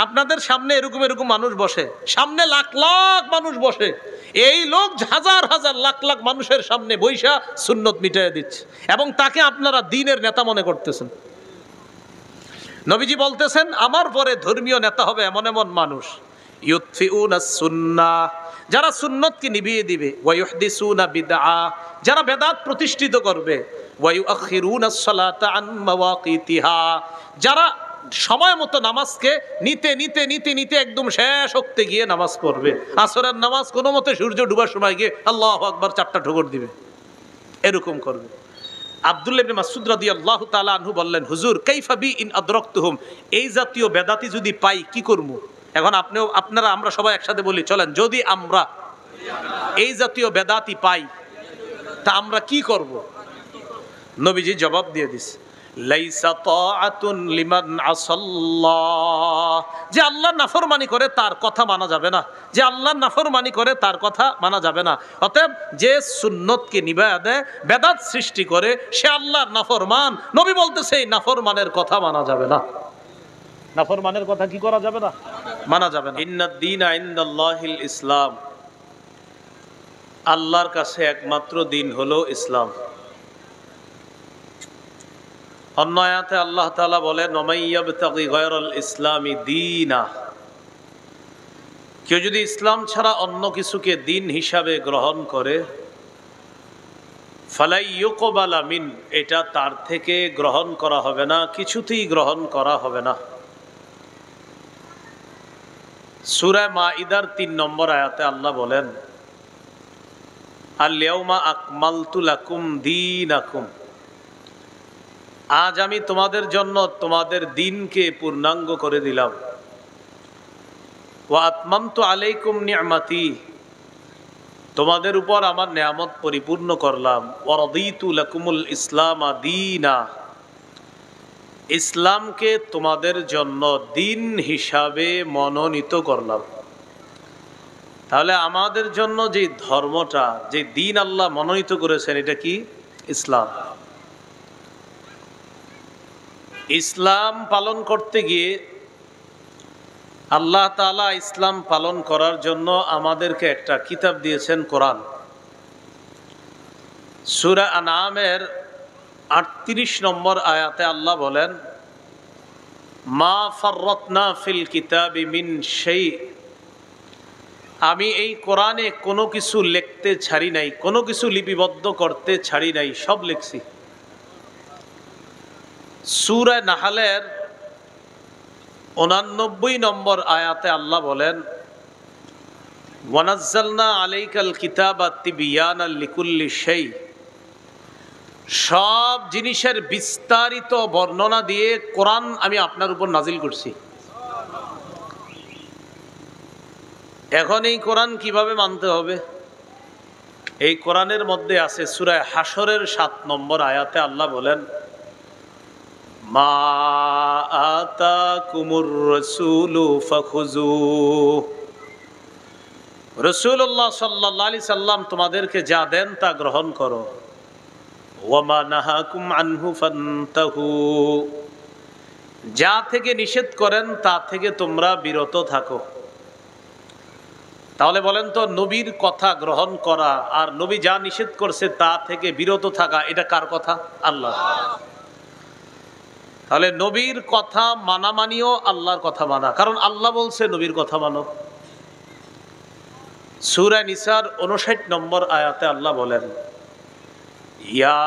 আপনাদের সামনে এরকম এরকম মানুষ বসে, সামনে লাখ লাখ মানুষ বসে, এই লোক হাজার হাজার লাখ লাখ মানুষের সামনে বৈশা সুন্নত মিটাইয়া দিচ্ছে এবং তাকে আপনারা দ্বীনের নেতা মনে করতেছেন। নবীজি বলতেছেন আমার পরে ধর্মীয় নেতা হবে এমন এমন মানুষ, ইউতফিউনাস সুন্নাহ, যারা সুন্নতকে নিভিয়ে দিবে, ওয়ায়ুহদিসুনা বিদআ, যারা বেদাত প্রতিষ্ঠিত করবে, ওয়ায়ুআখিরুনাস সালাতা আন মাওয়াকিতিহা, যারা সময় মতো নামাজকে নিতে নিতে নিতে নিতে একদম শেষ হতে গিয়ে নামাজ পড়বে। আসরের নামাজ কোনো মতে সূর্য ডুবার সময় গিয়ে আল্লাহু আকবার 4টা ঠোকর দিবে, এরকম করবে। আব্দুল্লাহ ইবনে মাসউদ রাদিয়াল্লাহু তাআলা আনহু বললেন, হুজুর কাইফা বি ইন আদরাকতুহুম, এই জাতীয় বেদাতি যদি পাই কি করব? এখন আপনারা আমরা সবাই একসাথে বলি, চলেন, যদি আমরা এই জাতীয় বেদাতি পাই তা আমরা কি করব? নবীজি জবাব দিয়ে দিছে, লাইসা তাআতুন লিমান আসাল্লাহ, যে আল্লাহর নাফরমানি করে তার কথা মানা যাবে না, যে আল্লাহর নাফরমানি করে তার কথা মানা যাবে না। অতএব যে সুন্নতকে নিভায়া দেয়, বেদাত সৃষ্টি করে, সে আল্লাহর নাফরমান। নবী বলতেছে এই নাফরমানের কথা মানা যাবে না, নাফরমানের কথা কি করা যাবে না? মানা যাবে না। ইন্নাদ দীনা ইনদাল্লাহিল ইসলাম, আল্লাহর কাছে একমাত্র দিন হলো ইসলাম। অন্য আয়াতে আল্লাহ তাআলা বলেন, ওমাইয়াবতাগি গায়রাল ইসলামি দীনা, কেউ যদি ইসলাম ছাড়া অন্য কিছুকে দিন হিসাবে গ্রহণ করে, ফালাই ইউকবালা মিন, এটা তার থেকে গ্রহণ করা হবে না, কিছুতেই গ্রহণ করা হবে না। সূরা মাইদার 3 নম্বর আয়াতে আল্লাহ বলেন, আল ইয়াউমা আকমালতু লাকুম দীনাকুম, আজ আমি তোমাদের জন্য তোমাদের দিনকে পূর্ণাঙ্গ করে দিলাম। ওয়া আতমামতু আলাইকুম নি'মাতি, তোমাদের উপর আমার নিয়ামত পরিপূর্ণ করলাম। ওয়া রাদিতু লাকুমুল ইসলামা দীনা, ইসলামকে তোমাদের জন্য দিন হিসাবে মনোনীত করলাম। তাহলে আমাদের জন্য যে ধর্মটা, যে দিন আল্লাহ মনোনীত করেছেন, এটা কি? ইসলাম। ইসলাম পালন করতে গিয়ে আল্লাহ তাআলা ইসলাম পালন করার জন্য আমাদেরকে একটা কিতাব দিয়েছেন, কোরআন। সূরা আনআমের 38 নম্বর আয়াতে আল্লাহ বলেন, মা ফাররাতনা ফিল কিতাবি মিন শাই, আমি এই কোরআনে কোনো কিছু লিখতে ছাড়ি নাই, কোনো কিছু লিপিবদ্ধ করতে ছাড়ি নাই, সব লিখছি। সূরা নাহলের 89 নম্বর আয়াতে আল্লাহ বলেন, ওয়ানাজ্জালনা আলাইকাল কিতাবা তিবিয়ানাল লিকুল্লি শাই, সব জিনিসের বিস্তারিত বর্ণনা দিয়ে কোরআন আমি আপনার উপর নাজিল করছি। এখন এই কোরআন কিভাবে মানতে হবে? এই কোরআনের মধ্যে আছে সূরা হাশরের 7 নম্বর আয়াতে আল্লাহ বলেন, মা আতাকুমুর রাসূলু ফাখুযুহু, রাসূলুল্লাহ সাল্লাল্লাহু আলাইহি সাল্লাম তোমাদেরকে যা দেন তা গ্রহণ করো। ওয়া মা নাহাকুম আনহু ফান্তাহু, যা থেকে নিষেধ করেন তা থেকে তোমরা বিরত থাকো। তাহলে বলেন তো, নবীর কথা গ্রহণ করা আর নবী যা নিষেধ করছে তা থেকে বিরত থাকা, এটা কার কথা? আল্লাহ। তাহলে নবীর কথা মানা মানিও আল্লাহর কথা মানা, কারণ আল্লাহ বলছে নবীর কথা মানো। সূরা নিসার 59 নম্বর আয়াতে আল্লাহ বলেন, ইয়া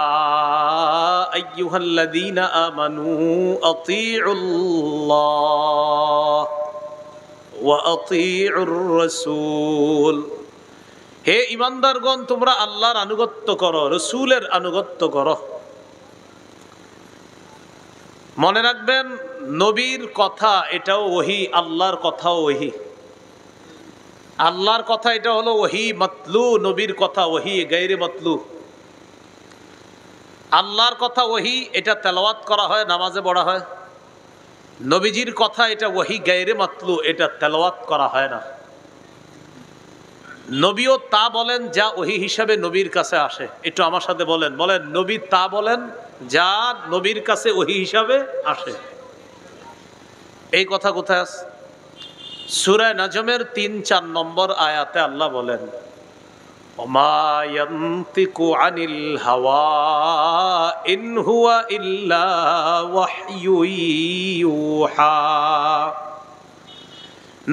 আইয়ুহাল্লাযীনা আমানু আতিউল্লাহ ওয়া আতিউর রাসূল, হে ঈমানদারগণ তোমরা আল্লাহর আনুগত্য করো, রাসূলের আনুগত্য করো। মনে রাখবেন, নবীর কথা এটাও ওহী, আল্লাহর কথাও ওহী। আল্লাহর কথা এটা হলো ওহী মাতলু, নবীর কথা ওহী গায়রে মাতলু। আল্লাহর কথা ওহী, এটা তেলাওয়াত করা হয়, নামাজে পড়া হয়। নবীজির কথা এটা ওহী গায়রে মাতলু, এটা তেলাওয়াত করা হয় না। নবীও তা বলেন যা ওহী হিসাবে নবীর কাছে আসে। একটু আমার সাথে বলেন, বলেন নবী তা বলেন যা নবীর কাছে ওহী হিসাবে আসে। এই কথা কোথায় আছে? সূরা নাজমের ৩-৪ নম্বর আয়াতে আল্লাহ বলেন, ওমা ইয়ানতিকু আনিল হাওয়া ইন হুয়া ইল্লা ওয়াহয়ু ইউহা।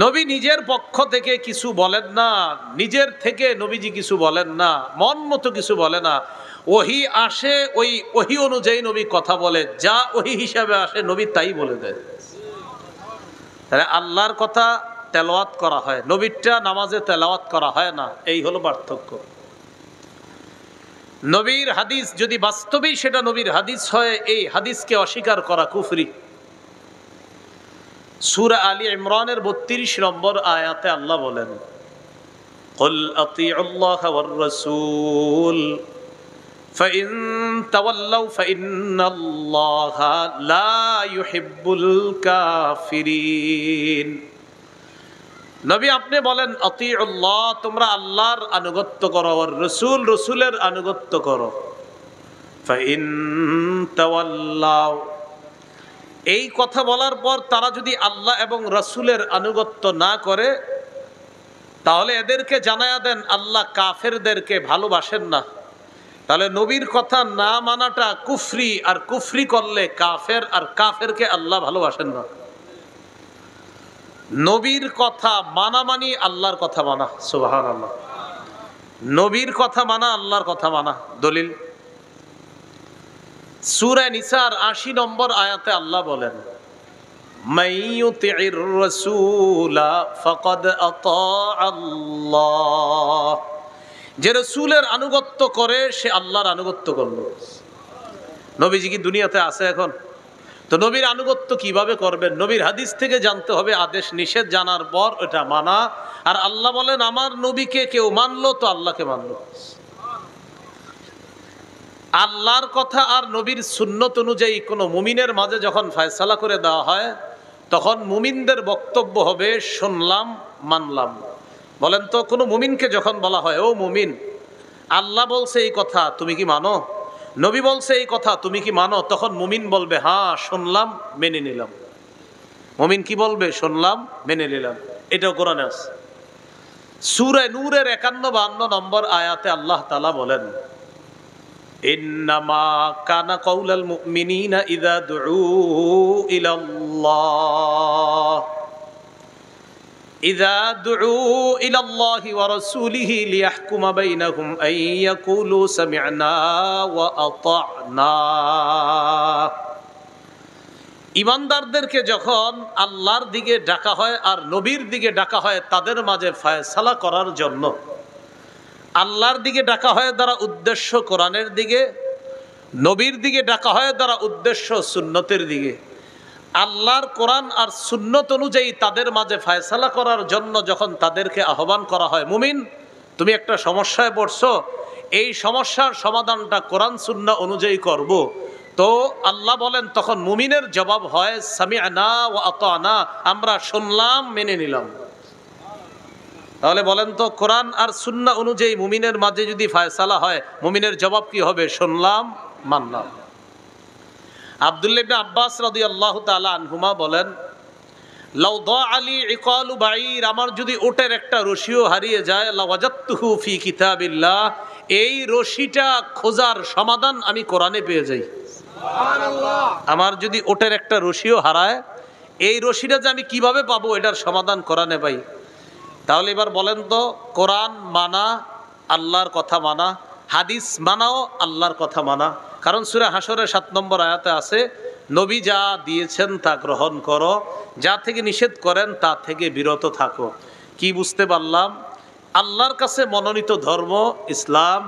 নবী নিজের পক্ষ থেকে কিছু বলেন না, নিজের থেকে নবীজি কিছু বলেন না, মন মতো কিছু বলে না। ওহী আসে, ওই ওহী অনুযায়ী নবী কথা বলে, যা ওহী হিসাবে আসে নবী তাই বলে দেয়। তাহলে আল্লাহর কথা তেলাওয়াত করা হয়, নবীরটা নামাজে তেলাওয়াত করা হয় না, এই হলো পার্থক্য। নবীর হাদিস যদি বাস্তবেই সেটা নবীর হাদিস হয়, এই হাদিসকে অস্বীকার করা কুফরি। সূরা আলী ইমরানের ৩২ নম্বর আয়াতে আল্লাহ বলেন, কুল আতিউল্লাহ ওয়ার রাসূল ফাইন তাওয়াল্লাউ ফাইন্নাল্লাহা লা ইউহিব্বুল কাফিরিন। নবী আপনি বলেন আতিউল্লাহ, তোমরা আল্লাহর আনুগত্য করো, আর রাসূল, রাসূলের আনুগত্য করো। ফাইন তাওয়াল্লাউ, এই কথা বলার পর তারা যদি আল্লাহ এবং রাসূলের আনুগত্য না করে, তাহলে এদেরকে জানায়া দেন আল্লাহ কাফেরদেরকে ভালোবাসেন না। তাহলে নবীর কথা না মানাটা কুফরি, আর কুফরি করলে কাফের, আর কাফেরকে আল্লাহ ভালোবাসেন না। নবীর কথা মানা মানি আল্লাহর কথা মানা। সুবহানাল্লাহ। নবীর কথা মানা আল্লাহর কথা মানা। দলিল সূরা নিসার ৮০ নম্বর আয়াতে আল্লাহ বলেন, মাইয়ুতির রাসূলা ফাকাদ আতাআল্লাহ, যে রাসূলের আনুগত্য করে সে আল্লাহর আনুগত্য করল। নবীজি কি দুনিয়াতে আছে এখন? তো নবীর আনুগত্য কিভাবে করবেন? নবীর হাদিস থেকে জানতে হবে, আদেশ নিষেধ জানার পর এটা মানা। আর আল্লাহ বলেন, আমার নবীকে কেউ মানলো তো আল্লাহকে মানলো। আল্লাহর কথা আর নবীর সুন্নত অনুযায়ী কোনো মুমিনের মাঝে যখন ফয়সালা করে দেওয়া হয়, তখন মুমিনদের বক্তব্য হবে শুনলাম মানলাম। বলেন তো, কোনো মুমিনকে যখন বলা হয়, ও মুমিন, আল্লাহ বলছে এই কথা তুমি কি মানো, নবী বলছে এই কথা তুমি কি মানো, তখন মুমিন বলবে হ্যাঁ শুনলাম মেনে নিলাম। মুমিন কি বলবে? শুনলাম মেনে নিলাম। এটাও কোরআনে আছে। সূরা নূরের ৫১-৫২ নম্বর আয়াতে আল্লাহ তাআলা বলেন, ইন্নামা কানা কাউলাল মুমিনিনা ইযা দুউ ইলাল্লাহ ইলাল্লাহি ওয়া রাসূলিহি লিয়াহকুমা বাইনাহুম আন ইয়াকুলু সামি'না ওয়া আতা'না। ঈমানদারদেরকে যখন আল্লাহর দিকে ডাকা হয় আর নবীর দিকে ডাকা হয় তাদের মাঝে ফয়সালা করার জন্য, আল্লাহর দিকে ডাকা হয় দ্বারা উদ্দেশ্য কোরআনের দিকে, নবীর দিকে ডাকা হয় দ্বারা উদ্দেশ্য সুন্নতের দিকে। আল্লাহর কোরআন আর সুন্নত অনুযায়ী তাদের মাঝে ফয়সালা করার জন্য যখন তাদেরকে আহ্বান করা হয়, মুমিন তুমি একটা সমস্যায় পড়ছো, এই সমস্যার সমাধানটা কোরআন সুন্নাহ অনুযায়ী করব, তো আল্লাহ বলেন তখন মুমিনের জবাব হয় সামি'না ওয়া আতা'না, আমরা শুনলাম মেনে নিলাম। তাহলে বলেন তো, কোরআন আর সুন্নাহ অনুযায়ী মুমিনের মাঝে যদি ফয়সালা হয়, মুমিনের জবাব কি হবে? শুনলাম মানলাম। আব্দুল্লাহ ইবনে আব্বাস রাদিয়াল্লাহু তাআলা আনহুমা বলেন, লাউ দাআলি ইকালু বাঈর, আমার যদি ওটের একটা রশিও হারিয়ে যায়, লাওয়াজাদতুহু ফি কিতাবিল্লাহ, এই রশিটা খোঁজার সমাধান আমি কোরআনে পেয়ে যাই। সুবহানাল্লাহ। আমার যদি ওটের একটা রশিও হারায়, এই রশিটা যে আমি কিভাবে পাবো, এটার সমাধান কোরআনে পাই। তাহলে এবার বলেন তো, কোরআন মানা আল্লাহর কথা মানা, হাদিস মানাও আল্লাহর কথা মানা। কারণ সূরা হাশরের ৭ নম্বর আয়াতে আছে, নবী যা দিয়েছেন তা গ্রহণ করো, যা থেকে নিষেধ করেন তা থেকে বিরত থাকো। কি বুঝতে পারলাম? আল্লাহর কাছে মনোনীত ধর্ম ইসলাম।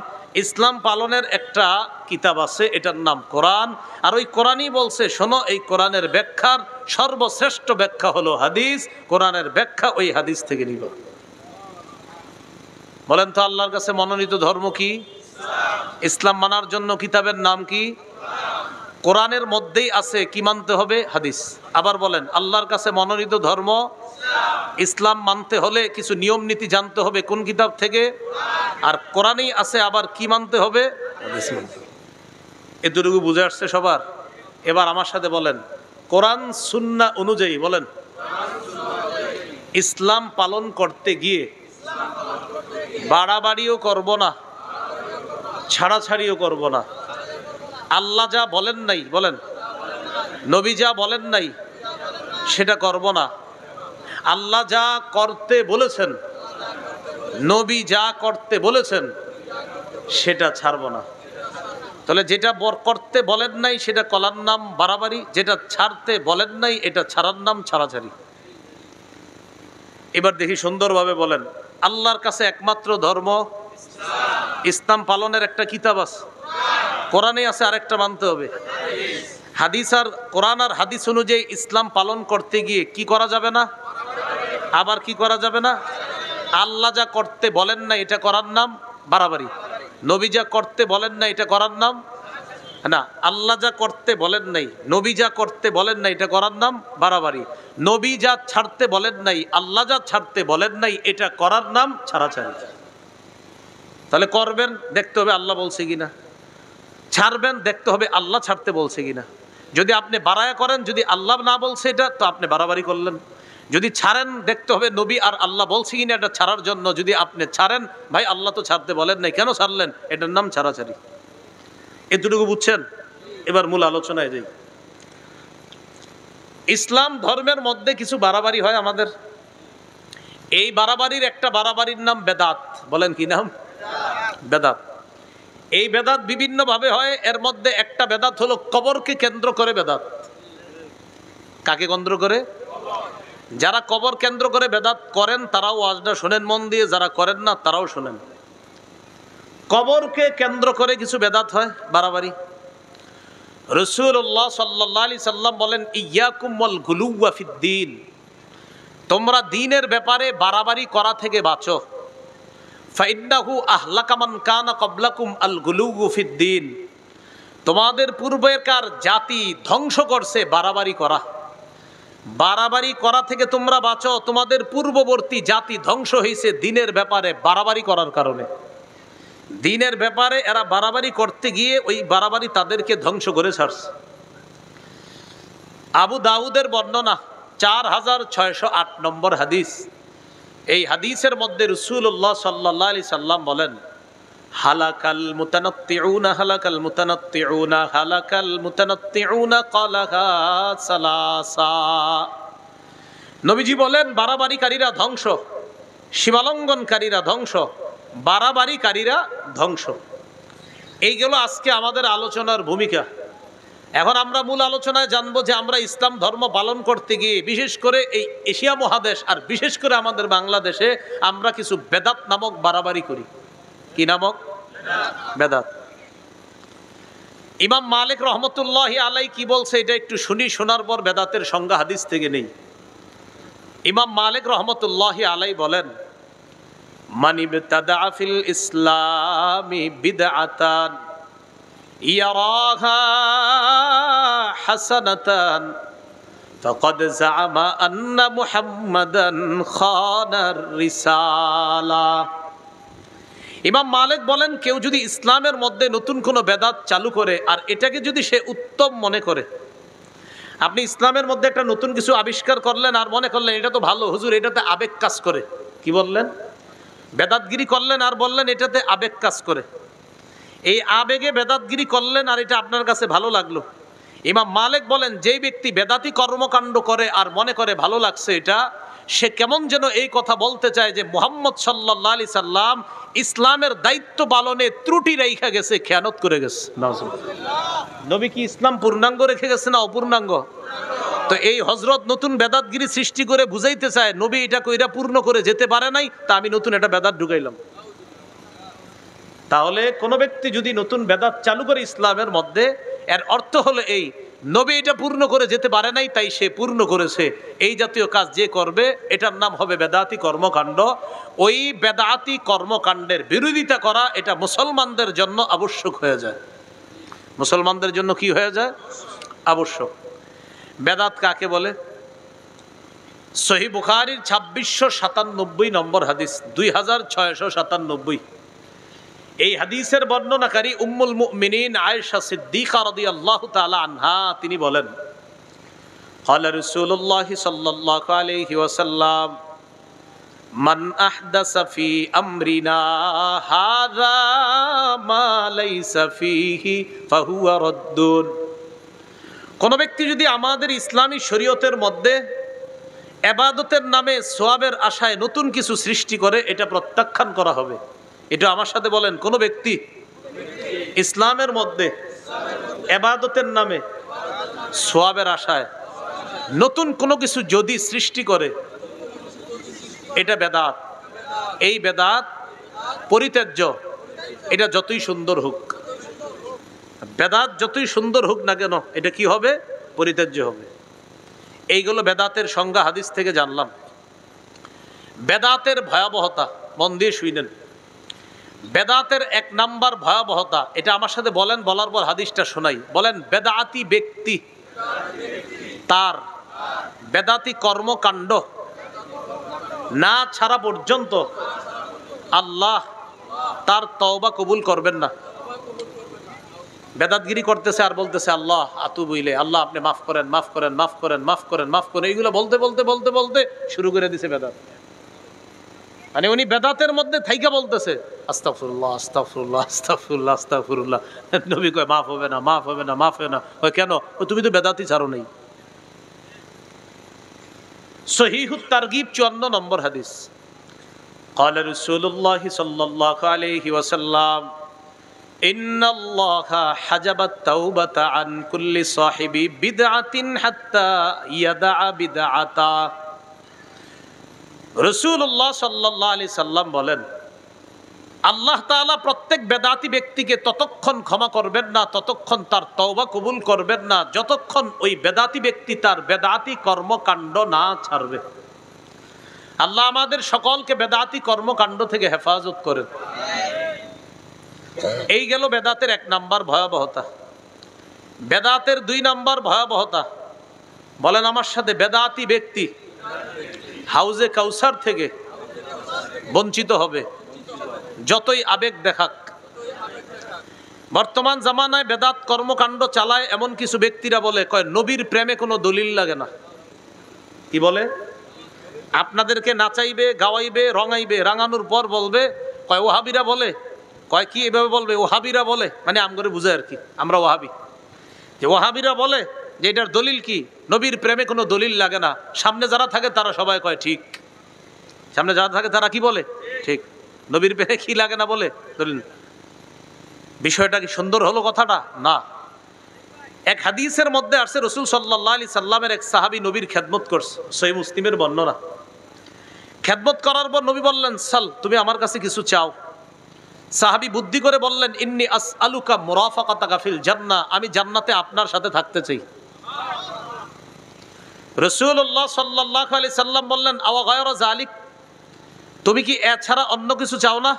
ইসলাম পালনের একটা কিতাব আছে, এটার নাম কোরআন। আর ওই কোরআনই বলছে, শোনো, এই কোরআনের ব্যাখ্যার সর্বশ্রেষ্ঠ ব্যাখ্যা হলো হাদিস, কোরআনের ব্যাখ্যা ওই হাদিস থেকে নিল। বলেন তো, আল্লাহর কাছে মনোনীত ধর্ম কি? ইসলাম মানার জন্য কিতাবের নাম কি? কোরআনের মধ্যেই আছে কি মানতে হবে? হাদিস। আবার বলেন, আল্লাহর কাছে মনোনীত ধর্ম ইসলাম মানতে হলে কিছু নিয়ম নীতি জানতে হবে কোন কিতাব থেকে? আর কোরআনেই আছে আবার কি মানতে হবে? হাদিস মানতে হবে। এতটুকু বুঝে আসছে সবার? এবার আমার সাথে বলেন, কোরআন সুন্নাহ অনুযায়ী বলেন, ইসলাম পালন করতে গিয়ে বাড়াবাড়িও করব না, ছাড়াছাড়িও করব না। আল্লাহ যা বলেন নাই, বলেন, নবী যা বলেন নাই সেটা করব না। আল্লাহ যা করতে বলেছেন, নবী যা করতে বলেছেন সেটা ছাড়ব না। তাহলে যেটা করতে বলেন নাই সেটা কলার নাম বাড়াবাড়ি, যেটা ছাড়তে বলেন নাই এটা ছাড়ার নাম ছাড়াছাড়ি। এবার দেখি সুন্দরভাবে বলেন, আল্লাহর কাছে একমাত্র ধর্ম ইসলাম। পালনের একটা কিতাব আছে, কোরআনে আছে, আরেকটা মানতে হবে হাদিস। আর কোরআন আর হাদিস অনুযায়ী ইসলাম পালন করতে গিয়ে কি করা যাবে না, আবার কি করা যাবে না? আল্লাহ যা করতে বলেন না এটা করার নাম বাড়াবাড়ি, নবী যা করতে বলেন না এটা করার নাম না। আল্লাহ যা করতে বলেন নাই, নবী যা করতে বলেন নাই এটা করার নাম বাড়াবাড়ি। নবী যা ছাড়তে বলেন নাই, আল্লাহ যা ছাড়তে বলেন নাই এটা করার নাম ছাড়াছাড়ি। তাহলে করবেন, দেখতে হবে আল্লাহ বলছে কিনা, ছাড়বেন দেখতে হবে আল্লাহ ছাড়তে বলছে কিনা। যদি আপনি বাড়ায়া করেন, যদি আল্লাহ না বলছে এটা, তো আপনি বাড়াবাড়ি করলেন। যদি ছাড়েন দেখতে হবে নবী আর আল্লাহ বলছে কিনা এটা ছাড়ার জন্য। যদি আপনি ছাড়েন, ভাই আল্লাহ তো ছাড়তে বলেন নাই, কেন ছাড়লেন, এটার নাম ছাড়াছাড়ি। এতটুকু বুঝছেন? এবার মূল আলোচনায় যাই। ইসলাম ধর্মের মধ্যে কিছু বাড়াবাড়ি হয় আমাদের। এই বাড়াবাড়ির একটা বাড়াবাড়ির নাম বেদাত। বলেন কি নাম? বেদাত। এই বেদাত বিভিন্ন ভাবে হয়। এর মধ্যে একটা বেদাত হলো কবরকে কেন্দ্র করে বেদাত। কাকে কেন্দ্র করে? যারা কবর কেন্দ্র করে বেদাত করেন তারাও ওয়াজটা শোনেন মন দিয়ে, যারা করেন না তারাও শোনেন। কবরকে কেন্দ্র করে কিছু বেদাত হয়, বাড়াবাড়ি। রাসূলুল্লাহ সাল্লাল্লাহু আলাইহি সাল্লাম বলেন, ইয়াকুম ওয়াল গুলুওয়া ফিদ্দীন, তোমরা দ্বীনের ব্যাপারে বাড়াবাড়ি করা থেকে বাঁচো। ফাইন্নাহু আহলাকা মান কানা ক্বাবলাকুম আল গুলুউ ফিদ্দীন, তোমাদের পূর্বেকার জাতি ধ্বংস করছে বাড়াবাড়ি করা। বাড়াবাড়ি করা থেকে তোমরা বাঁচো। তোমাদের পূর্ববর্তী জাতি ধ্বংস হয়েছে দ্বীনের ব্যাপারে বাড়াবাড়ি করার কারণে। দ্বীনের ব্যাপারে এরা বাড়াবাড়ি করতে গিয়ে ওই বাড়াবাড়ি তাদেরকে ধ্বংস করে ছাড়ছে। আবু দাউদের বর্ণনা 4608 নম্বর হাদিস। এই হাদিসের মধ্যে রাসূলুল্লাহ সাল্লাল্লাহু আলাইহি সাল্লাম বলেন, হালাকাল মুতানাত্তিউনা হালাকাল মুতানাত্তিউনা হালাকাল মুতানাত্তিউনা ক্বালাহা সালাসা। নবীজি বলেন, বাড়াবাড়িকারীরা ধ্বংস, সীমালঙ্ঘনকারীরা ধ্বংস, বাড়াবাড়িকারীরা ধ্বংস। এইগুলো আজকে আমাদের আলোচনার ভূমিকা। এখন আমরা মূল আলোচনায় জানবো যে আমরা ইসলাম ধর্ম পালন করতে গিয়ে বিশেষ করে এই এশিয়া মহাদেশ আর বিশেষ করে আমাদের বাংলাদেশে আমরা কিছু বেদাত নামক বাড়াবাড়ি করি। কি নামক? বেদাত। ইমাম মালিক রহমতুল্লাহি আলাইহি কি বলছে এটা একটু শুনি, শোনার পর বেদাতের সংজ্ঞা হাদিস থেকে নেই। ইমাম মালিক রহমতুল্লাহি আলাইহি বলেন, মান ইবতাদা ফিল ইসলামি বিদআতান ইয়ারাহা হাসানাতান ফাকাদ জাআমা আন্না মুহাম্মাদান খানার রিসালা। ইমাম মালিক বলেন, কেউ যদি ইসলামের মধ্যে নতুন কোনো বেদাত চালু করে আর এটাকে যদি সে উত্তম মনে করে, আপনি ইসলামের মধ্যে একটা নতুন কিছু আবিষ্কার করলেন আর মনে করলেন এটা তো ভালো, হুজুর এটাতে আবেগ কাজ করে। কি বললেন? বেদাতগিরি করলেন আর বললেন এটাতে আবেগ কাজ করে। এই আবেগে বেদাতগিরি করলেন আর এটা আপনার কাছে ভালো লাগলো। ইমাম মালিক বলেন, যেই ব্যক্তি বেদাতি কর্মকাণ্ড করে আর মনে করে ভালো লাগছে এটা, সে কেমন যেন এই কথা বলতে চায় যে মুহাম্মদ সাল্লাল্লাহু আলাইহি সাল্লাম ইসলামের দায়িত্ব পালনে ত্রুটি রেখে গেছে, খেয়ানত করে গেছে। নবী কি ইসলাম পূর্ণাঙ্গ রেখে গেছে না অপূর্ণাঙ্গ? তো এই হযরত নতুন বেদাতগিরি সৃষ্টি করে বুঝাইতে চায় নবী এটা কইরা পূর্ণ করে যেতে পারে নাই, তা আমি নতুন একটা বেদাত ঢুকাইলাম। তাহলে কোন ব্যক্তি যদি নতুন বেদাত চালু করে ইসলামের মধ্যে, এর অর্থ হলো এই, নবী এটা পূর্ণ করে যেতে পারে নাই তাই সে পূর্ণ করেছে। এই জাতীয় কাজ যে করবে এটার নাম হবে বেদাতি কর্মকাণ্ড। ওই বেদাতি কর্মকাণ্ডের বিরোধিতা করা এটা মুসলমানদের জন্য আবশ্যক হয়ে যায়। মুসলমানদের জন্য কি হয়ে যায়? আবশ্যক। বেদাত কাকে বলে? সহিহ বুখারীর 2697 নম্বর হাদিস, 2697। এই হাদিসের বর্ণনাকারী উম্মুল মুমিনিন আয়েশা সিদ্দিকা রাদিয়াল্লাহু তাআলা আনহা, তিনি বলেন, ক্বালা রাসূলুল্লাহ সাল্লাল্লাহু আলাইহি ওয়াসাল্লাম, মান আহদাসা ফি আমরিনা হাযা মা লাইসা ফীহি ফাহুয়া রাদ্দুন। কোন ব্যক্তি যদি আমাদের ইসলামী শরীয়তের মধ্যে ইবাদতের নামে সওয়াবের আশায় নতুন কিছু সৃষ্টি করে, এটা প্রত্যাখ্যান করা হবে। এটা আমার সাথে বলেন, কোন ব্যক্তি ইসলামের মধ্যে ইবাদতের নামে সওয়াবের আশায় নতুন কোনো কিছু যদি সৃষ্টি করে, এটা বেদাত। এই বেদাত পরিত্যাজ্য। এটা যতই সুন্দর হোক, বেদাত যতই সুন্দর হোক না কেন, এটা কি হবে? পরিত্যাজ্য হবে। এইগুলো বেদাতের সংজ্ঞা হাদিস থেকে জানলাম। বেদাতের ভয়াবহতা মন দিয়ে শুনেন। বেদাতের এক নাম্বার ভয়াবহতা, এটা আমার সাথে বলেন, বলার পর হাদিসটা শোনাই। বলেন, বেদাতি ব্যক্তি তার বেদাতি কর্মকাণ্ড না ছাড়া পর্যন্ত আল্লাহ তার তওবা কবুল করবেন না। বেদাতগিরি করতেছে আর বলতেছে আল্লাহ আতুবু ইলাইহি, আল্লাহ আপনি মাফ করেন, মাফ করেন, মাফ করেন, মাফ করেন, মাফ করেন। এইগুলো বলতে বলতে বলতে বলতে শুরু করে দিছে বেদাত। মানে উনি বেদাতের মধ্যে থাইকা বলতেছে আস্তাগফিরুল্লাহ, আস্তাগফিরুল্লাহ, আস্তাগফিরুল্লাহ, আস্তাগফিরুল্লাহ। নবী কয় মাফ হবে না, মাফ হবে না, মাফ হবে না। ওই কেন? তুমি তো বেদাতই ছাড়ো নাই। সহিহুত তারগিব 54 নম্বর হাদিস। قال رسول الله صلى الله عليه وسلم إن الله حجب التوبة عن كل صاحب بدعة حتى يدع بدعته। রাসূলুল্লাহ সাল্লাল্লাহু আলাইহি সাল্লাম বলেন, আল্লাহ তাআলা প্রত্যেক বেদাতি ব্যক্তিকে ততক্ষণ ক্ষমা করবেন না, ততক্ষণ তার তওবা কবুল করবেন না, যতক্ষণ ওই বেদাতি ব্যক্তি তার বেদাতি কর্মকাণ্ড না ছাড়বে। আল্লাহ আমাদের সকলকে বেদাতি কর্মকাণ্ড থেকে হেফাজত করেন। এই গেল বেদাতের এক নাম্বার ভয়াবহতা। বেদাতের 2 নাম্বার ভয়াবহতা, বলেন আমার সাথে, বেদাতি ব্যক্তি হাউজে কাউসার থেকে বঞ্চিত হবে, যতই আবেগ দেখাক। বর্তমান জামানায় বেদাত কর্মকাণ্ড চালায় এমন কিছু ব্যক্তিরা বলে, কয় নবীর প্রেমে কোনো দলিল লাগে না। কি বলে? আপনাদেরকে নাচাইবে, গাওয়াইবে, রঙাইবে, রাঙানোর পর বলবে, কয় ওহাবিরা বলে। কয় কি এভাবে বলবে? ওহাবিরা বলে, মানে আমগরে বুঝে আর কি, আমরা ওহাবি। যে ওহাবিরা বলে যে এটার দলিল কি? নবীর প্রেমে কোনো দলিল লাগে না। সামনে যারা থাকে তারা সবাই কয় ঠিক। সামনে যারা থাকে তারা কি বলে? ঠিক। নবীর প্রেমে কি লাগে না বলে দলিল। বিষয়টা কি সুন্দর হলো কথাটা? না। এক হাদিসের মধ্যে আসছে, রাসূল সাল্লাল্লাহু আলাইহি সাল্লামের এক সাহাবী নবীর খেদমত করছে, সহিহ মুসলিমের বর্ণনা। খেদমত করার পর নবী বললেন, সাল, তুমি আমার কাছে কিছু চাও। সাহাবী বুদ্ধি করে বললেন, ইন্নী আসআলুকা মুরাফাকাতাকা ফিল জান্নাহ, আমি জান্নাতে আপনার সাথে থাকতে চাই। রাসূলুল্লাহ সাল্লাল্লাহু আলাইহি সাল্লাম বললেন, আওয়া গায়রা যালিক, তুমি কি এছাড়া অন্য কিছু চাও না?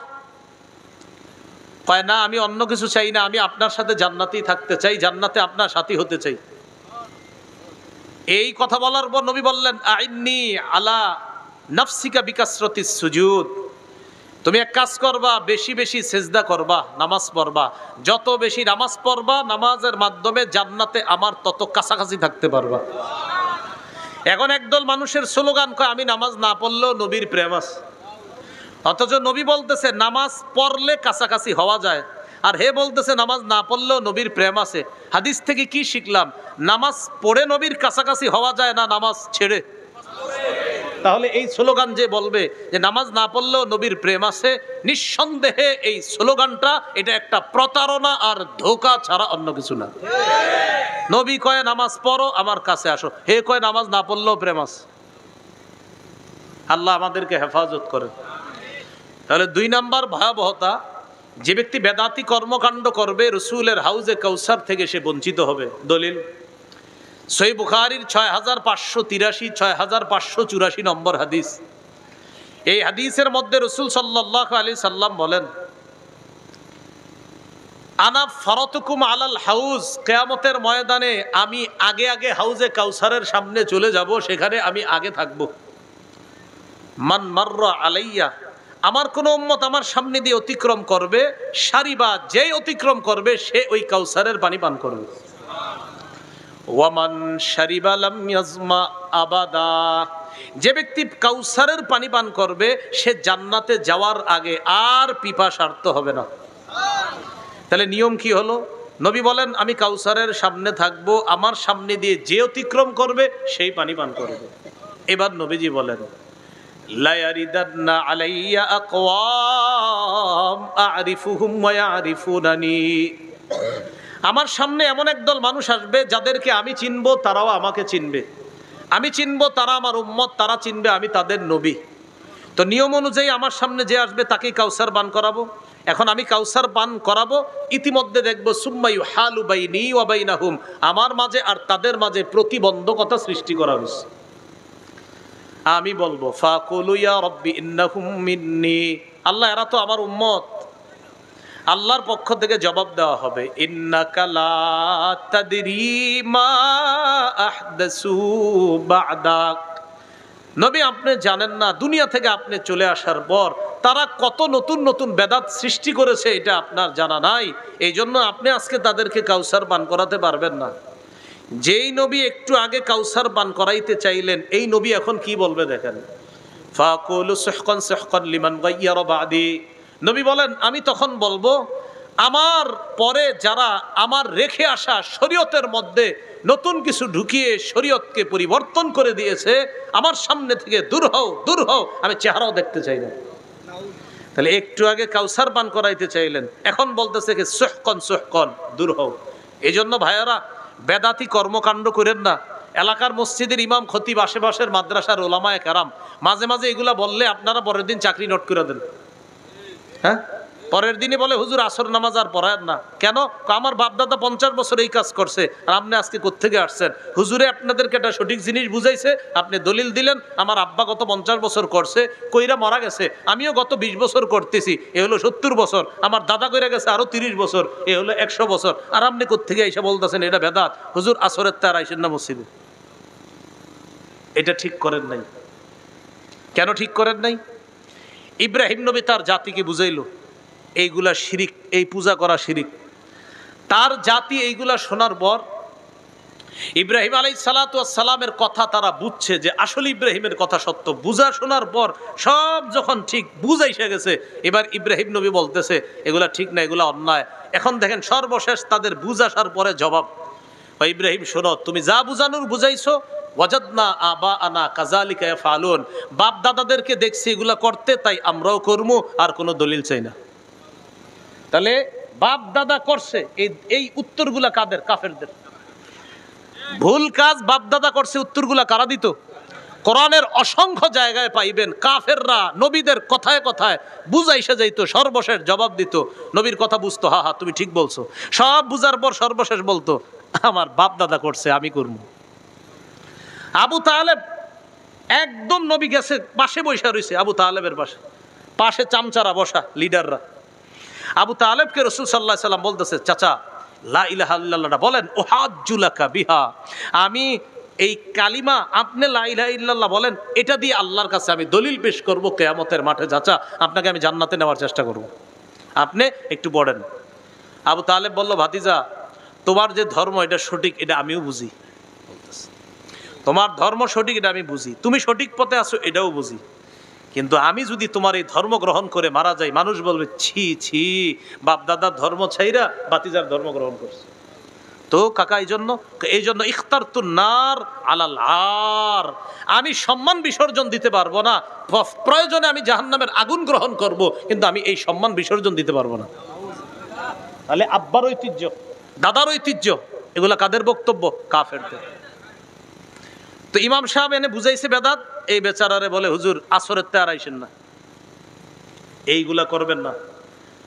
কয় না, আমি অন্য কিছু চাই না, আমি আপনার সাথে জান্নাতেই থাকতে চাই, জান্নাতে আপনার সাথী হতে চাই। এই কথা বলার পর নবী বললেন, আইন্নী আলা নাফসিকা বিকাসরাতিস সুজুদ, তুমি এক কাজ করবা, বেশি বেশি সিজদা করবা, নামাজ পড়বা। যত বেশি নামাজ পড়বা, নামাজের মাধ্যমে জান্নাতে আমার তত কাছাকাছি থাকতে পারবা। এখন একদল মানুষের স্লোগান, কয় আমি নামাজ না পড়লেও নবীর প্রেম আছে। অথচ নবী বলতেছে নামাজ পড়লে কাছাকাছি হওয়া যায়, আর হে বলতেছে নামাজ না পড়লেও নবীর প্রেম আছে। হাদিস থেকে কি শিখলাম? নামাজ পড়ে নবীর কাছাকাছি হওয়া যায় না, নামাজ ছেড়ে। তাহলে এই স্লোগান যে বলবে যে নামাজ না পড়লেও নবীর প্রেম আছে, নিঃসন্দেহে এই স্লোগানটা এটা একটা প্রতারণা আর ধোঁকা ছাড়া অন্য কিছু না। নবী কয় নামাজ পড়ো, আমার কাছে আসো। হে কয় নামাজ না পড়লেও প্রেম আছে। আল্লাহ আমাদেরকে হেফাজত করে। তাহলে 2 নাম্বার ভয়াবহতা, যে ব্যক্তি বেদাতি কর্মকাণ্ড করবে, রাসূলের হাউজে কাউসার থেকে সে বঞ্চিত হবে। দলিল সহিহ বুখারীর 6583, 6584 নম্বর হাদিস। এই হাদিসের মধ্যে রাসূল সাল্লাল্লাহু আলাইহি সাল্লাম বলেন, আনা ফারাতুকুম আলাল হাউজ, কিয়ামতের ময়দানে আমি আগে আগে হাউজে কাউসারের সামনে চলে যাব, সেখানে আমি আগে থাকব। মান মাররা আলাইয়া, আমার কোন উম্মত আমার সামনে দিয়ে অতিক্রম করবে, সারিবা, যেই অতিক্রম করবে সে ওই কাউসারের পানি পান করবে। ওয়ামান শারিবা লাম ইয়াজমা আবাদা, যে ব্যক্তি কাউসারের পানি পান করবে সে জান্নাতে যাওয়ার আগে আর পিপাসার্ত হবে না। তাহলে নিয়ম কি হলো? নবী বলেন আমি কাউসারের সামনে থাকবো, আমার সামনে দিয়ে যে অতিক্রম করবে সেই পানি পান করবে। এবার নবীজি বলেন লা ইয়ারিদান্না আলাইয়া আকওয়াম আরিফুহুম ওয়া ইয়ারিফুনানি, আমার সামনে এমন একদল মানুষ আসবে যাদেরকে আমি চিনবো, তারাও আমাকে চিনবে, আমি চিনবো, তারা আমার উম্মত, তারা চিনবে আমি তাদের নবী। তো নিয়ম অনুযায়ী আমার সামনে যে আসবে তাকেই কাউসার পান করাবো। এখন আমি কাউসার পান করাবো, ইতিমধ্যে দেখবো সুম্মা ইউহালু বাইনি ওয়া বাইনাহুম, আমার মাঝে আর তাদের মাঝে প্রতিবন্ধকতা সৃষ্টি করা হয়েছে। আমি বলবো ফাকুলু ইয়া রাব্বি ইন্নাহুম মিন্নি, আল্লাহ এরা তো আমার উম্মত। আল্লাহর পক্ষ থেকে জবাব দেওয়া হবে ইন্নাকা লা তাদরি মা আহদাসু বা'দাক, নবী আপনি জানেন না দুনিয়া থেকে আপনি চলে আসার পর তারা কত নতুন নতুন বেদাত সৃষ্টি করেছে, এটা আপনার জানা নাই। এই জন্য আপনি আজকে তাদেরকে কাউসার পান করাতে পারবেন না। যেই নবী একটু আগে কাউসার পান করাইতে চাইলেন, এই নবী এখন কি বলবে দেখেন, ফাকুলু সুহকান সুহকান লিমান গায়্যারা বাদি, নবী বলেন আমি তখন বলবো আমার পরে যারা আমার রেখে আসা শরীয়তের মধ্যে নতুন কিছু ঢুকিয়ে শরীয়তকে পরিবর্তন করে দিয়েছে, আমার সামনে থেকে দূর হও, দূর হও, আমি চেহারাও দেখতে চাই না। তাহলে একটু আগে কাউসার পান করাইতে চাইলেন, এখন বলতেছে কি সুহকান সুহকান, দূর হও। এই জন্য ভাইয়ারা বেদাতি কর্মকাণ্ড করেন না। এলাকার মসজিদের ইমাম খতিব, আশেপাশের মাদ্রাসার ওলামায়ে কেরাম মাঝে মাঝে এগুলা বললে আপনারা পরের দিন চাকরি নোট করে দেন। হ্যাঁ, পরের দিনে বলে হুজুর আসর নামাজ আর পড়ায় না কেন? আমার বাপদাদা 50 বছর এই কাজ করছে, আর আপনি আজকে কোত্থেকে আসছেন? হুজুরে আপনাদেরকে একটা সঠিক জিনিস বুঝাইছে, আপনি দলিল দিলেন আমার আব্বা গত 50 বছর করছে, কইরা মারা গেছে, আমিও গত 20 বছর করতেছি, এ হলো 70 বছর, আমার দাদা কইরা গেছে আরো 30 বছর, এ হলো 100 বছর, আর আপনি কোত্থেকে এসে বলতেছেন এটা বেদাত? হুজুর আসরের তার আইসেন না মসজিদে। এটা ঠিক করেন নাই। কেন ঠিক করেন নাই? ইব্রাহিম নবী তার জাতিকে বুঝাইল এইগুলা শিরিক, এই পূজা করা শিরিক। তার জাতি এইগুলা শোনার পর ইব্রাহিম আলাইহিস সালাতু ওয়াস সালামের কথা তারা বুঝছে যে আসলে ইব্রাহিমের কথা সত্য। বুঝা শোনার পর সব যখন ঠিক বুঝাইসে গেছে, এবার ইব্রাহিম নবী বলতেছে এগুলা ঠিক না, এগুলা অন্যায়। এখন দেখেন সর্বশেষ তাদের বুঝ আসার পরে জবাব, ইব্রাহিম শোনো, তুমি যা বুঝানোর বুঝাইছো, ওয়াজাদনা আবাআনা কাযালিকা ইয়াফআলুন, বাপ দাদাদেরকে দেখছি এগুলা করতে, তাই আমরাও করবো, আর কোনো দলিল চাই না। তাহলে বাপ দাদা করছে, এই উত্তরগুলা কাদের? কাফেরদের। ভুল কাজ বাপ দাদা করছে, উত্তরগুলা কারা দিত? কোরআনের অসংখ্য জায়গায় পাইবেন কাফেররা নবীদের কথায় কথায় বুঝাইসে যাইতো, সর্বশেষ জবাব দিত। নবীর কথা বুঝতো, হা হা তুমি ঠিক বলছো, সব বুঝার পর সর্বশেষ বলতো আমার বাপ দাদা করছে, আমি করবো। আবু তালেব একদম নবী গেছে পাশে বসা রয়েছে, আবু তালেবের পাশে চামচারা বসা, লিডাররা। আবু তালেবকে রাসূল সাল্লাল্লাহু আলাইহি সাল্লাম বলতেছে, চাচা লা ইলাহা ইল্লাল্লাহ বলেন, উহাজ্জু লাকা বিহা, আমি এই কালিমা, আপনি লা ইলাহা ইল্লাল্লাহ বলেন, এটা দিয়ে আল্লাহর কাছে আমি দলিল পেশ করব কিয়ামতের মাঠে। চাচা আপনাকে আমি জান্নাতে নেওয়ার চেষ্টা করব, আপনি একটু পড়েন। আবু তালেব বলল, ভাতিজা তোমার যে ধর্ম এটা সঠিক, এটা আমিও বুঝি, তোমার ধর্ম সঠিক এটা আমি বুঝি, তুমি সঠিক পথে আছো এটাও বুঝি, কিন্তু আমি যদি তোমার এই ধর্ম গ্রহণ করে মারা যাই, মানুষ বলবে ছি ছি, বাপ দাদার ধর্ম ছাইরা বাতিজার ধর্ম গ্রহণ করছে। তো কাকা এই জন্য ইখতারতুন নার আলাল আর, আমি সম্মান বিসর্জন দিতে পারবো না, প্রয়োজনে আমি জাহান্নামের আগুন গ্রহণ করব, কিন্তু আমি এই সম্মান বিসর্জন দিতে পারবো না। তাহলে আব্বার ঐতিহ্য, দাদার ঐতিহ্য, এগুলা কাদের বক্তব্য? কাফেরদের। তো ইমাম সাহেব এনে বুঝাইছে বেদাত, এই বেচারারে বলে হুজুর আসরের তার আইসেন না, এইগুলা করবেন না।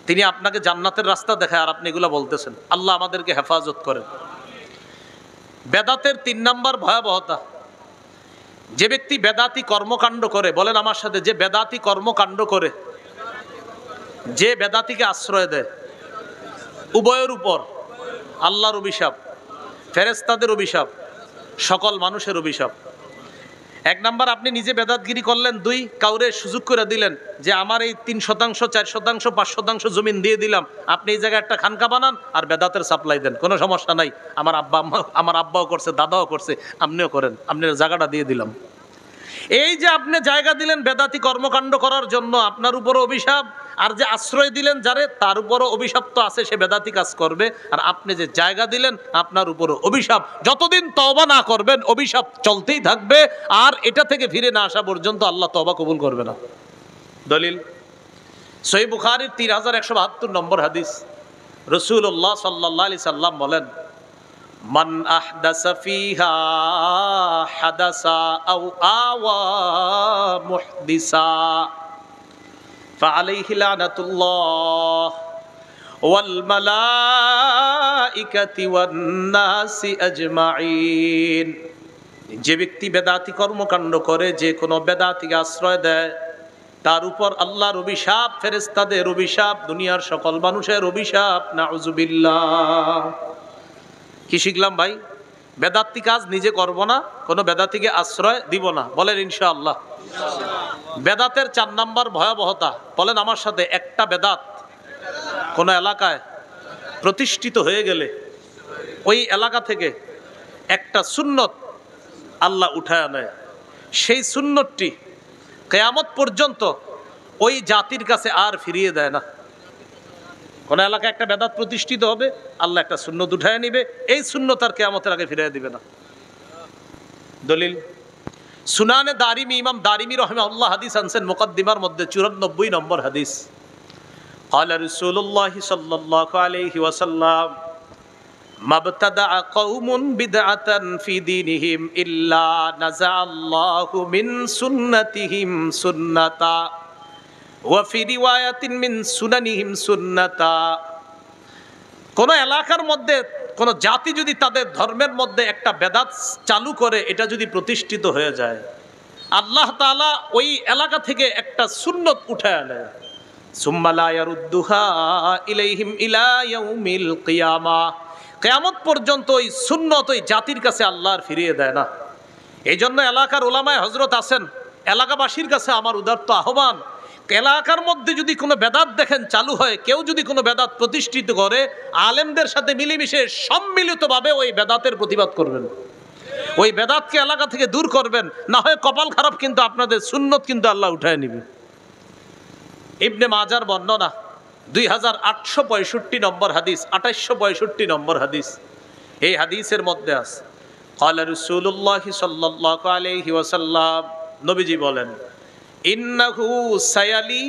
তিনি আপনাকে জান্নাতের রাস্তা দেখায়, আর আপনি এগুলা বলতেছেন। আল্লাহ আমাদেরকে হেফাজত করেন। বেদাতের 3 নাম্বার ভয়াবহতা, যে ব্যক্তি বেদাতি কর্মকাণ্ড করে, বলেন আমার সাথে, যে বেদাতি কর্মকাণ্ড করে, যে বেদাতিকে আশ্রয় দেয়, উভয়ের উপর আল্লাহর অভিশাপ, ফেরেশতাদের অভিশাপ, সকল মানুষের অভিশাপ। 1 নাম্বার, আপনি নিজে বেদাতগিরি করলেন। 2, কাউরে সুযোগ করে দিলেন যে আমার এই 3%, 4%, 5% জমিন দিয়ে দিলাম, আপনি এই জায়গায় একটা খানকা বানান আর বেদাতের সাপ্লাই দেন, কোনো সমস্যা নাই, আমার আব্বাও করছে, দাদাও করছে, আপনিও করেন, আপনার জায়গাটা দিয়ে দিলাম। এই যে আপনি জায়গা দিলেন বেদাতি কর্মকাণ্ড করার জন্য, আপনার উপর অভিশাপ। আর যে আশ্রয় দিলেন যারে, তার উপরও অভিশাপ তো আছে, সে বেদাতি কাজ করবে। আর আপনি যে জায়গা দিলেন, আপনার উপরও অভিশাপ। যতদিন তওবা না করবেন অভিশাপ চলতেই থাকবে, আর এটা থেকে ফিরে না আসা পর্যন্ত আল্লাহ তওবা কবুল করবে না। দলিল সহিহ বুখারীর 3172 নম্বর হাদিস। রাসূলুল্লাহ সাল্লাল্লাহু আলাইহি সাল্লাম বলেন, মান আহদাসা ফিহা হাদাসা আও আওয়া মুহদিসা ফাআলাইহি লানাতুল্লাহ ওয়াল মালাইকাতি ওয়ান নাসি আজমাইন। যে ব্যক্তি বেদাতি কর্মকাণ্ড করে, যে কোনো বেদাতিকে আশ্রয় দেয়, তার উপর আল্লাহর অভিশাপ, ফেরেশতাদের অভিশাপ, দুনিয়ার সকল মানুষের অভিশাপ। নাউজুবিল্লাহ। কি শিখলাম ভাই? বেদাতি কাজ নিজে করব না, কোনো বেদাতিকে আশ্রয় দিব না। বলেন ইনশাআল্লাহ। বেদাতের 4 নাম্বার ভয়াবহতা, বলেন আমার সাথে। একটা বেদাত কোন এলাকায় প্রতিষ্ঠিত হয়ে গেলে ওই এলাকা থেকে একটা সুন্নত আল্লাহ উঠায় নেয়। সেই সুন্নতটি কিয়ামত পর্যন্ত ওই জাতির কাছে আর ফিরিয়ে দেয় না। কোন এলাকায় একটা বেদাত প্রতিষ্ঠিত হবে, আল্লাহ একটা সুন্নত উঠায় নিবে, এই সুন্নত আর কিয়ামতের আগে ফিরিয়ে দিবে না। দলিল সুনানে দারিমি, ইমাম দারিমি রাহিমাহুল্লাহ হাদিস আনছেন মুকদ্দিমার মধ্যে 94 নম্বর হাদিস। ক্বালা রাসূলুল্লাহ সাল্লাল্লাহু আলাইহি ওয়াসাল্লাম, মাবতাদাআ কওমুন বিদআতান ফি দীনিহিম ইল্লা নাযাআল্লাহু মিন সুন্নাতিহিম সুন্নাতা ওয়া ফি রিওয়ায়াতিন মিন সুনানিহিম সুন্নাতা। কোন এলাকার মধ্যে কোন জাতি যদি তাদের ধর্মের মধ্যে একটা বেদাত চালু করে, এটা যদি প্রতিষ্ঠিত হয়ে যায়, আল্লাহ তাআলা ওই এলাকা থেকে একটা সুন্নত উঠায় আনে। সুম্মা লা ইয়ারুদ্দুহা ইলাইহিম ইলা ইয়াউমিল কিয়ামা। কিয়ামত পর্যন্ত ওই সুন্নত ওই জাতির কাছে আল্লাহ আর ফিরিয়ে দেয় না। এই জন্য এলাকার উলামায়ে হযরত আছেন, এলাকাবাসীর কাছে আমার উদাত্ত আহ্বান, এলাকার মধ্যে যদি কোনো বেদাত দেখেন চালু হয়, কেউ যদি কোনো বেদাত প্রতিষ্ঠিত করে, আলেমদের সাথে মিলেমিশে সম্মিলিতভাবে ওই বেদাতের প্রতিবাদ করবেন, ওই বেদাতকে এলাকা থেকে দূর করবেন। না হয় কপাল খারাপ, কিন্তু আপনাদের সুন্নত কিন্তু আল্লাহ উঠায় নেবে। ইবনে মাজার বর্ণনা 2865 নম্বর হাদিস, 2865 নম্বর হাদিস। এই হাদিসের মধ্যে আছে, ক্বালা রাসূলুল্লাহ সাল্লাল্লাহু আলাইহি ওয়াসাল্লাম, নবীজি বলেন, ইন্নাহু সায়ালি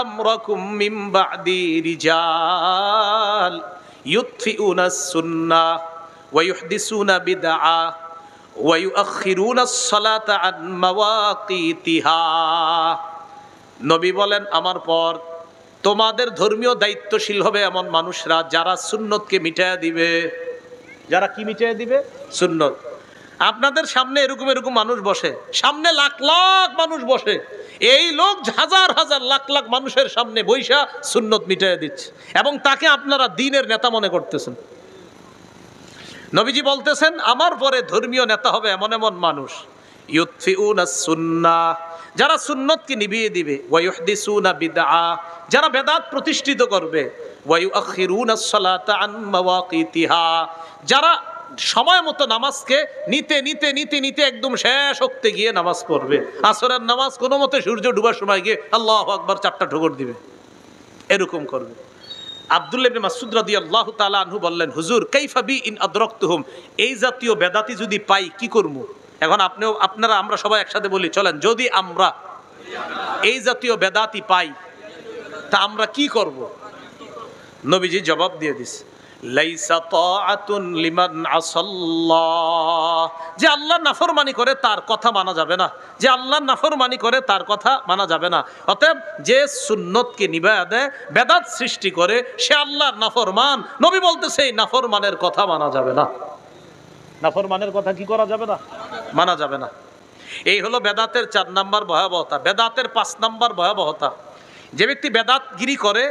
আমরাকুম মিন বা'দি রিজাল ইউতফিউনাস সুন্নাহ ওয়া ইউহদিসুনা বিদআ ওয়া ইউআখিরুনাস সালাতা আন মাওয়াকিতিহা। নবী বলেন, আমার পর তোমাদের ধর্মীয় দায়িত্বশীল হবে এমন মানুষরা, যারা সুন্নতকে মিটায়া দিবে। যারা কি মিটায়া দিবে? সুন্নত। আপনাদের সামনে এরকম এরকম মানুষ বসে, সামনে লাখ লাখ মানুষ বসে, এই লোক হাজার হাজার লাখ লাখ মানুষের সামনে বৈশা সুন্নত মিটায়া দিচ্ছে, এবং তাকে আপনারা দ্বীনের নেতা মনে করতেছেন। নবীজি বলতেছেন, আমার পরে ধর্মীয় নেতা হবে এমন এমন মানুষ, ইউতফিউনাস সুন্নাহ, যারা সুন্নতকে নিভিয়ে দিবে, ওয়া ইউহদিসুনা বিদআ, যারা বেদাত প্রতিষ্ঠিত করবে, ওয়া ইউআখিরুনাস সালাতা আন মাওয়াকিতিহা, যারা সময় মতো নামাজকে নিতে নিতে নিতে নিতে একদম শেষ হতে গিয়ে নামাজ পড়বে। আসরের নামাজ কোনো মতে সূর্য ডুবার সময় গিয়ে আল্লাহু আকবার 4টা ঠোকর দিবে, এরকম করবে। আব্দুল্লাহ ইবনে মাসউদ রাদিয়াল্লাহু তাআলা আনহু বললেন, হুজুর কাইফা বি ইন আদরাকতুহুম, এই জাতীয় বেদাতি যদি পাই কি করব? এখন আপনারা আমরা সবাই একসাথে বলি, চলেন, যদি আমরা এই জাতীয় বেদাতি পাই তা আমরা কি করব? নবীজি জবাব দিয়ে দিছে, লাইসা তাআতুন লিমান আসাল্লাহ, যে আল্লাহর নাফরমানি করে তার কথা মানা যাবে না, যে আল্লাহর নাফরমানি করে তার কথা মানা যাবে না। অতএব যে সুন্নতকে নিভায়া দেয়, বেদাত সৃষ্টি করে, সে আল্লাহর নাফরমান। নবী বলতেছে এই নাফরমানের কথা মানা যাবে না। নাফরমানের কথা কি করা যাবে না? মানা যাবে না। এই হলো বেদাতের 4 নাম্বার ভয়াবহতা। বেদাতের 5 নাম্বার ভয়াবহতা, যে ব্যক্তি বেদাতগিরি করে,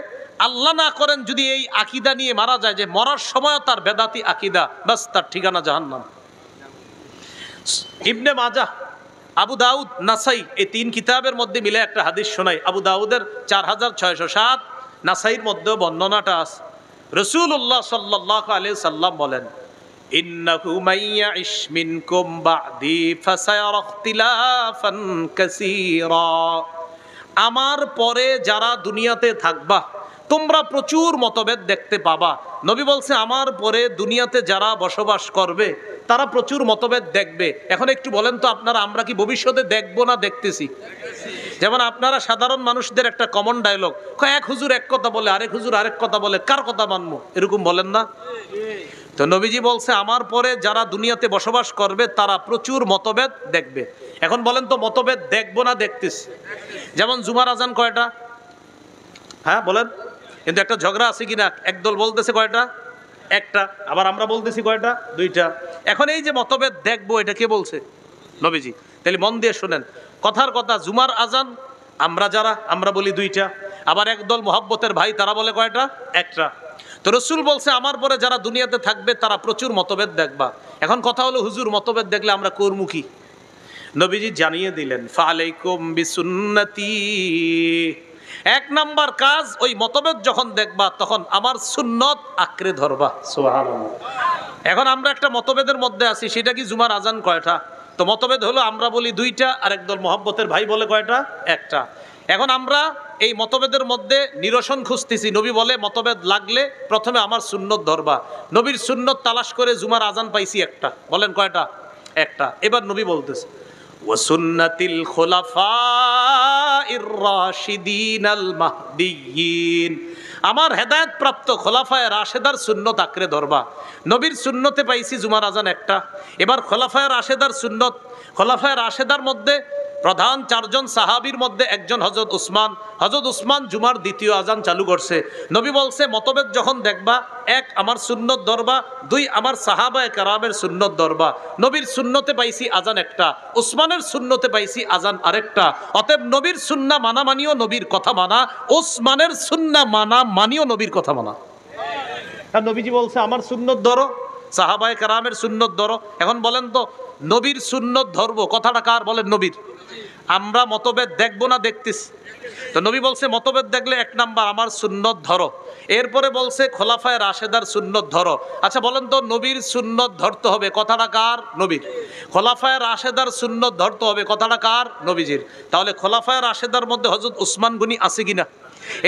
আল্লাহ না করেন যদি এই আকীদা নিয়ে মারা যায় যে মরার সময় তার বেদাতি আকীদা, বাস তার ঠিকানা জাহান্নাম। ইবনে মাজাহ, আবু দাউদ, নাসাই, এই 3 কিতাবের মধ্যে মিলে একটা হাদিস শোনাই। আবু দাউদের 4607, নাসাইর মধ্যে বর্ণনাটা আছে। রাসূলুল্লাহ সাল্লাল্লাহু আলাইহি সাল্লাম বলেন, ইন্নাহু মাইয়া ইশমিনকুম বাদি ফাসায়ারা ইখতিলাফান কাসীরা। আমার পরে যারা দুনিয়াতে থাকবা তোমরা প্রচুর মতভেদ দেখতে পাবা। নবী বলছে আমার পরে দুনিয়াতে যারা বসবাস করবে তারা প্রচুর মতভেদ দেখবে। এখন একটু বলেন তো আপনারা, আমরা কি ভবিষ্যতে দেখবো না দেখতেছি? যেমন আপনারা সাধারণ মানুষদের একটা কমন ডায়লগ, এক হুজুর এক কথা বলে, আরেক হুজুর আরেক কথা বলে, কার কথা মানবো, এরকম বলেন না? তো নবীজি বলছে আমার পরে যারা দুনিয়াতে বসবাস করবে তারা প্রচুর মতভেদ দেখবে। এখন বলেন তো মতভেদ দেখবো না দেখতেছি? যেমন জুমার আজান কয়টা? হ্যাঁ বলেন, কিন্তু একটা ঝগড়া আছে কিনা? একদল বলতেছে কয়টা? একটা। আবার আমরা বলতেছি কয়টা? দুইটা। এখন এই যে মতভেদ দেখবো, এটা কে বলছে? নবীজি। তাহলে মন দিয়ে শুনেন, কথার কথা জুমার আজান আমরা বলি দুইটা, আবার একদল মোহাব্বতের ভাই তারা বলে কয়টা? একটা। তো রসুল বলছে আমার পরে যারা দুনিয়াতে থাকবে তারা প্রচুর মতভেদ দেখবা। এখন কথা হলো হুজুর মতভেদ দেখলে আমরা কর্মুখী। নবীজি জানিয়ে দিলেন ফালাইকুম বিসুন্নতি, এক নাম্বার কাজ, ওই মতভেদ যখন দেখবা তখন আমার সুন্নত আঁকড়ে ধরবা। সুবহানাল্লাহ। এখন আমরা একটা মতভেদের মধ্যে আছি, সেটা কি জুমার আজান কয়টা? তো মতভেদ হলো আমরা বলি দুইটা, আর একদল মোহাব্বতের ভাই বলে কয়টা? একটা। এখন আমরা এই মতভেদের মধ্যে নিরসন খুঁজতেছি। নবী বলে মতভেদ লাগলে প্রথমে আমার সুন্নত ধরবা। নবীর সুন্নত তালাশ করে জুমার আজান পাইছি একটা। বলেন কয়টা? একটা। এবার নবী বলতেছে ওয়াসুন্নাতিল খুলাফাইর রাশিদিনাল মাহদিয়িন, আমার হেদায়েত প্রাপ্ত খোলাফায়ে রাশেদার সুন্নত আঁকড়ে ধরবা। নবীর সুন্নতে পাইছি জুমার আজান একটা। এবার খোলাফায়ে রাশেদার সুন্নত, খোলাফায়ে রাশেদার মধ্যে প্রধান চারজন সাহাবীর মধ্যে একজন হযরত উসমান। হযরত উসমান জুমার দ্বিতীয় আজান চালু করছে। নবী বলছে মতভেদ যখন দেখবা, এক আমার সুন্নত ধরবা, দুই আমার সাহাবায়ে কেরামের সুন্নত ধরবা। নবীর সুন্নতে পাইছি আজান একটা, উসমানের সুন্নতে পাইছি আজান আরেকটা। অতএব নবীর সুন্না মানা মানিও নবীর কথা মানা, উসমানের সুন্না মানা মানিও নবীর কথা মানা। আর নবীজি বলছে আমার সুন্নত ধরো, সাহাবায়ে কেরামের সুন্নত ধরো। এখন বলেন তো নবীর সুন্নত ধরবো, কথাটা কার? বলেন নবীর। আমরা মতভেদ দেখবো না দেখতেছি? তো নবী বলছে মতভেদ দেখলে এক নাম্বার আমার সুন্নত ধরো। এরপরে বলছে খোলাফায়ে রাশেদার সুন্নত ধরো। আচ্ছা বলেন তো নবীর সুন্নত ধরতে হবে, কথাটা কার? নবীর। খোলাফায়ে রাশেদার সুন্নত ধরতে হবে, কথাটা কার? নবীজির। তাহলে খোলাফায়ে রাশেদার মধ্যে হযরত উসমান গনি আছে কিনা?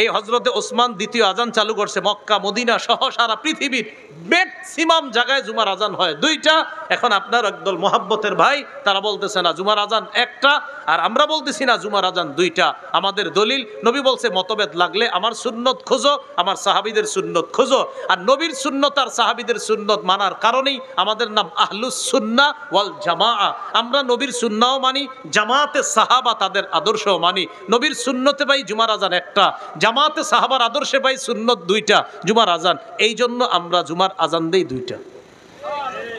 এই হযরতে ওসমান দ্বিতীয় আজান চালু করছে। মক্কা মদিনা সহ সারা পৃথিবীর ম্যাক্সিমাম জায়গায় জুমার আজান হয় দুইটা। এখন আপনার একদল মোহাব্বতের ভাই তারা বলতেছে না জুমার আজান একটা, আর আমরা বলতেছি না জুমার আজান দুইটা। আমাদের দলিল, নবী বলছে মতভেদ লাগলে আমার সুন্নত খোঁজো, আমার সাহাবীদের সুন্নত খোঁজো। আর নবীর সুন্নত আর সাহাবীদের সুন্নত মানার কারণেই আমাদের নাম আহলুস সুন্নাহ ওয়াল জামাআ। আমরা নবীর সুন্নাহও মানি, জামাতে সাহাবা তাদের আদর্শও মানি। নবীর সুন্নতে পাই জুমার আজান একটা, জামাতে সাহাবার আদর্শে পাই সুন্নত দুইটা, জুমার আজান। এই জন্য আমরা জুমার আজান দেই দুইটা।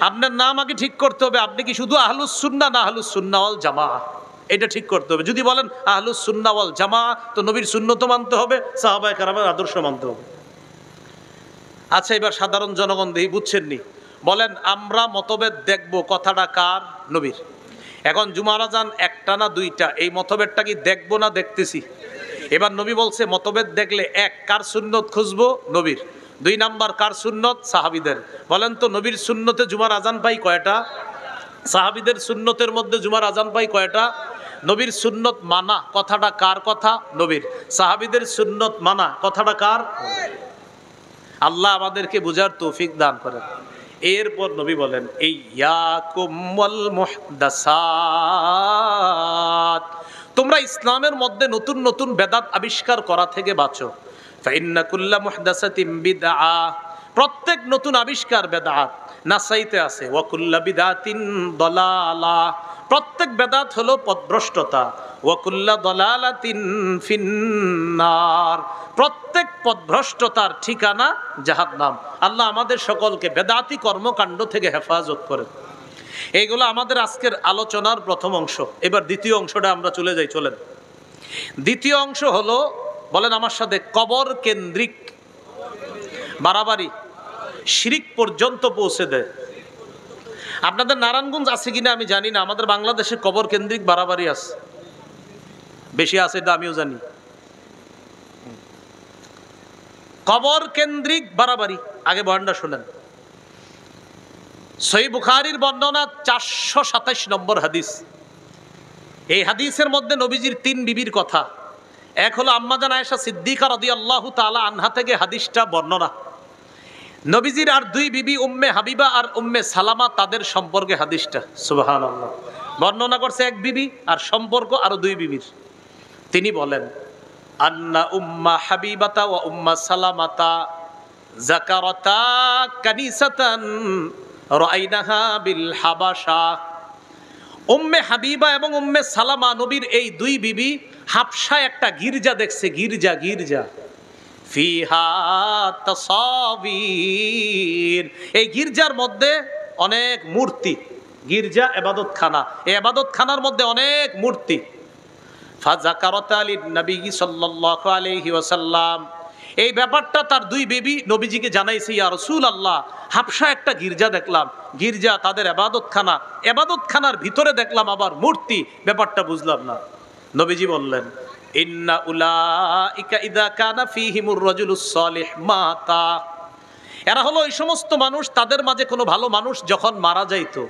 আপনার নাম আগে ঠিক করতে হবে, আপনি কি শুধু আহলুস সুন্নাহ না আহলুস সুন্নাহ ওয়াল জামাআ, এটা ঠিক করতে হবে। যদি বলেন আহলুস সুন্নাহ ওয়াল জামাআ, তো নবীর সুন্নত মানতে হবে, সাহাবায়ে কেরামের আদর্শ মানতে হবে। আচ্ছা এবার সাধারণ জনগণ দেখি বুঝছেননি, বলেন আমরা মতভেদ দেখব, কথাটা কার? নবীর। এখন জুমার আজান একটা না দুইটা, এই মতভেদটা কি দেখবো না দেখতেছি? এবার নবী বলছে মতভেদ দেখলে এক কার সুন্নত খুঁজবো? নবীর। দুই নাম্বার কার সুন্নত? সাহাবীদের। বলেন তো নবীর সুন্নতে জুমার আজান পাই কয়টা? সাহাবীদের সুন্নতের মধ্যে জুমার আজান পাই কয়টা? নবীর সুন্নত মানা, কথাটা কার কথা? নবীর। সাহাবীদের সুন্নত মানা, কথাটা কার? আল্লাহ আমাদেরকে বুঝার তৌফিক দান করেন। এরপর নবী বলেন এই ইয়াকুম ওয়াল মুহদাসাত, তোমরা ইসলামের মধ্যে নতুন নতুন বেদাত আবিষ্কার করা থেকে বাঁচো। ফাইন্না কুল্লা মুহদাসাতিন বিদআ, প্রত্যেক নতুন আবিষ্কার বেদাত। নাসাইতে আছে ওয়া কুল্লা বিদআতিন দালালা, প্রত্যেক বেদাত হলো পথভ্রষ্টতা। ওয়া কুল্লা দালালাতিন ফিন্নার, প্রত্যেক পথভ্রষ্টতার ঠিকানা জাহান্নাম। আল্লাহ আমাদের সকলকে বেদাতি কর্মকাণ্ড থেকে হেফাজত করেন। এইগুলো আমাদের আজকের আলোচনার প্রথম অংশ। এবার দ্বিতীয় অংশটা আমরা চলে যাই, চলেন। দ্বিতীয় অংশ হলো, বলেন আমার সাথে, কবর কেন্দ্রিক বাড়াবাড়ি শিরিক পর্যন্ত পৌঁছে দেয়। আপনাদের নারায়ণগঞ্জ আছে কিনা আমি জানি না, আমাদের বাংলাদেশে কবর কেন্দ্রিক বাড়াবাড়ি আছে, বেশি আছে এটা আমিও জানি। কবর কেন্দ্রিক বাড়াবাড়ি, আগে বয়ানটা শোনেন। সহিহ বুখারীর বর্ণনা 427 নম্বর হাদিস। এই হাদিসের মধ্যে নবীজির 3 বিবির কথা। এক হলো আম্মাজান আয়েশা সিদ্দিকা রাদিয়াল্লাহু তাআলা আনহা থেকে হাদিসটা বর্ণনা। নবীজির আর 2 বিবি উম্মে হাবিবা আর উম্মে সালামা, তাদের সম্পর্কে হাদিসটা। সুবহানাল্লাহ। বর্ণনা করছে এক বিবি আর সম্পর্ক আরো 2 বিবির। তিনি বলেন, আন্না উম্মা হাবিবাতা ওয়া উম্মা সালামাতা যাকারাতা কানিসাতান রাআইনাহা বিল হাবাশা। উম্মে হাবিবা এবং উম্মে সালামা, নবীর এই 2 বিবি হাবশায় একটা গির্জা দেখছে। গির্জা ফিহা তাসাবির। এই গির্জার মধ্যে অনেক মূর্তি। গির্জা ইবাদতখানা, এই ইবাদতখানার মধ্যে অনেক মূর্তি। ফাযাকারাত লিন নবী সাল্লাল্লাহু আলাইহি ওয়াসাল্লাম, এই ব্যাপারটা তার 2 বিবি নবীজিকে জানাইছে, ইয়া রাসূলুল্লাহ, হাবশা একটা গির্জা দেখলাম, গির্জা তাদের ইবাদতখানা, ইবাদতখানার ভিতরে দেখলাম আবার মূর্তি, ব্যাপারটা বুঝলাম না। নবীজি বললেন, ইন্না উলাইকা ইযা কানা ফীহিমুর রাজুলুস সালিহ মাতা। এরা হলো ওই সমস্ত মানুষ, তাদের মাঝে কোনো ভালো মানুষ যখন মারা যাইতো,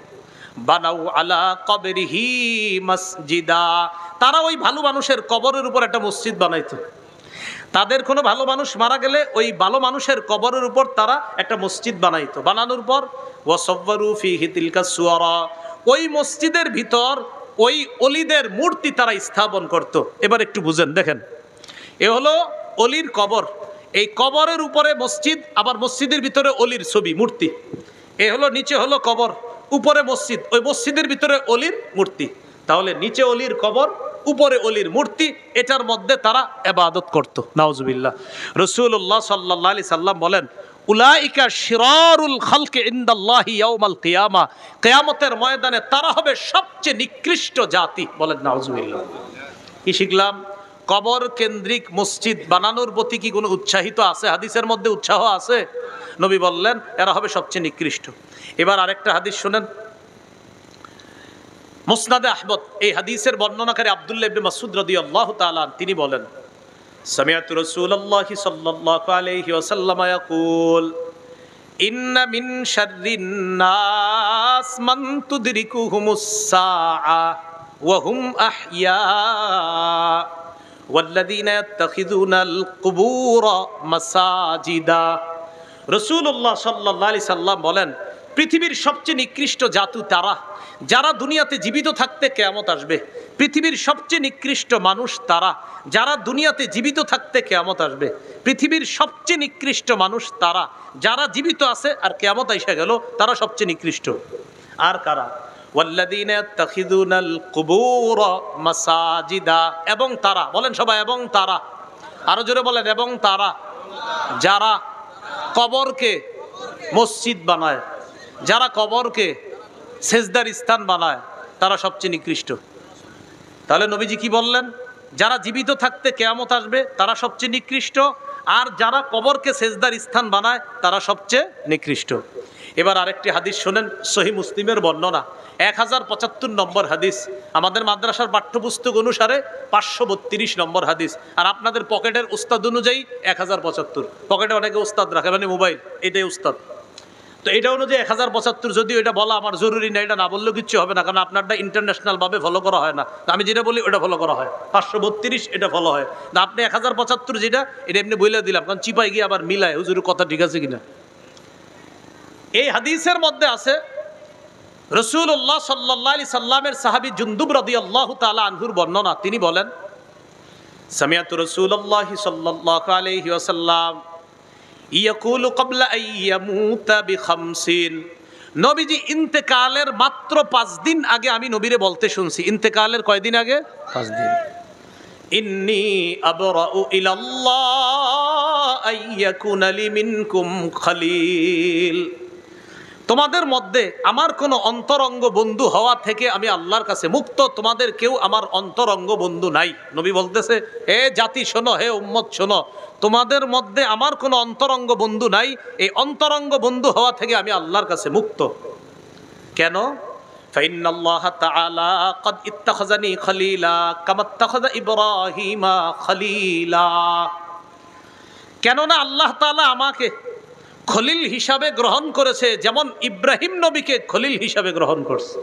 বানাউ আলা কবরিহি মসজিদা, তারা ওই ভালো মানুষের কবরের উপর একটা মসজিদ বানাইতো। তাদের কোনো ভালো মানুষ মারা গেলে ওই ভালো মানুষের কবরের উপর তারা একটা মসজিদ বানাইতো। বানানোর পর ওয়াসাওয়ারু ফীহি তিলকা সুওয়ারা, ওই মসজিদের ভিতর ওই অলিদের মূর্তি তারা স্থাপন করত। এবার একটু বুঝেন, দেখেন, এ হলো অলির কবর, এই কবরের উপরে মসজিদ, আবার মসজিদের ভিতরে অলির ছবি মূর্তি। এ হলো নিচে হলো কবর, উপরে মসজিদ, ওই মসজিদের ভিতরে অলির মূর্তি। তাহলে নিচে অলির কবর, উপরে অলির মূর্তি, এটার মধ্যে তারা ইবাদত করত। নাউজুবিল্লাহ। রাসূলুল্লাহ সাল্লাল্লাহু আলাইহি সাল্লাম বলেন, উলাইকা শিরারুল খালকি ইনদাল্লাহি ইয়াউমাল কিয়ামা, কিয়ামতের ময়দানে তারা হবে সবচেয়ে নিকৃষ্ট জাতি। বলেন নাউজুবিল্লাহ। কি শিখলাম? কবর কেন্দ্রিক মসজিদ বানানোর প্রতি কি কোনো উৎসাহিত আছে? হাদিসের মধ্যে উৎসাহ আছে? নবী বললেন এরা হবে সবচেয়ে নিকৃষ্ট। এবার আরেকটা হাদিস শুনেন, মুসনাদে আহমদ, এই হাদিসের বর্ণনাকারী আব্দুল্লাহ ইবনে মাসউদ রাদিয়াল্লাহু তাআলা তিনি বলেন, সামিআতু রাসূলুল্লাহি সাল্লাল্লাহু আলাইহি ওয়াসাল্লাম ইয়াকুল, ইন্না মিন শাররিন নাস মান তুদরিকুহুমুস সাআ ওয়া হুম আহইয়া ওয়াল্লাযীনা ইয়াত্তাখিযুনাল কুবুরা মাসাজিদা। রাসূলুল্লাহ সাল্লাল্লাহু আলাইহি সাল্লাম বলেন, পৃথিবীর সবচেয়ে নিকৃষ্ট জাতি তারা যারা দুনিয়াতে জীবিত থাকতে কিয়ামত আসবে। পৃথিবীর সবচেয়ে নিকৃষ্ট মানুষ তারা যারা দুনিয়াতে জীবিত থাকতে কিয়ামত আসবে। পৃথিবীর সবচেয়ে নিকৃষ্ট মানুষ তারা যারা জীবিত আছে আর কিয়ামত আইসা গেল, তারা সবচেয়ে নিকৃষ্ট। আর কারা? ওয়াল্লাযীনা ইয়াত্তাখিযুনাল কুবুরা মাসাজিদা, এবং তারা, বলেন সবাই, এবং তারা, আরো জোরে বলেন, এবং তারা যারা কবরকে মসজিদ বানায়, যারা কবরকে সেজদার স্থান বানায়, তারা সবচেয়ে নিকৃষ্ট। তাহলে নবীজি কি বললেন? যারা জীবিত থাকতে কিয়ামত আসবে তারা সবচেয়ে নিকৃষ্ট, আর যারা কবরকে সেজদার স্থান বানায় তারা সবচেয়ে নিকৃষ্ট। এবার আরেকটি হাদিস শোনেন, সহিহ মুসলিমের বর্ণনা, 1075 নম্বর হাদিস। আমাদের মাদ্রাসার পাঠ্যপুস্তক অনুসারে 532 নম্বর হাদিস, আর আপনাদের পকেটের উস্তাদ অনুযায়ী 1075। পকেটে অনেকে উস্তাদ রাখে, মানে মোবাইল, এটাই উস্তাদ। তো এটা অনুযায়ী 1075, যদিও এটা বলা আমার জরুরি না, এটা না বললেও কিচ্ছু হবে না, কারণ আপনারটা ইন্টারন্যাশনাল ভাবে ফলো করা হয় না। আমি যেটা বলি ওটা ফলো করা হয়, 532 এটা ফলো হয় না। আপনি 1075 যেটা, এটা এমনি বলে দিলাম, কারণ চিপাই গিয়ে আবার মিলায় হুজুরের কথা ঠিক আছে কিনা। এই হাদিসের মধ্যে আছে রাসূলুল্লাহ সাল্লাল্লাহু আলাইহি সাল্লামের সাহাবী জুনদুব রাদিয়াল্লাহু তাআলা আনহুর বর্ণনা। তিনি বলেন, সামিআতু রাসূলুল্লাহি সাল্লাল্লাহু আলাইহি ওয়াসাল্লাম ইয়াকুলু ক্বাবলা আন ইয়ামুতা বিখামসিন, নবীজি ইন্তেকালের মাত্র 5 দিন আগে আমি নবীরে বলতে শুনছি। ইন্তেকালের কয়দিন আগে? 5 দিন। ইন্নী আবরাউ ইলাল্লাহ আইয়াকুনা লি মিনকুম খলিল, তোমাদের মধ্যে আমার কোনো অন্তরঙ্গ বন্ধু হওয়া থেকে আমি আল্লাহর কাছে মুক্ত, তোমাদের কেউ আমার অন্তরঙ্গ বন্ধু নাই। নবী বলতেছে, হে জাতি শোনো, হে উম্মত শোনো, তোমাদের মধ্যে আমার কোনো অন্তরঙ্গ বন্ধু নাই, এই অন্তরঙ্গ বন্ধু হওয়া থেকে আমি আল্লাহর কাছে মুক্ত। কেন? ফাইন্নাল্লাহ তাআলা ক্বাদ ইত্তাখাযানি খলিলা কামা ইত্তাখাযা ইব্রাহিমা খলিলা। কেননা আল্লাহ তাআলা আমাকে খলিল হিসাবে গ্রহণ করেছে, যেমন ইব্রাহিম নবীকে খলিল হিসাবে গ্রহণ করছে।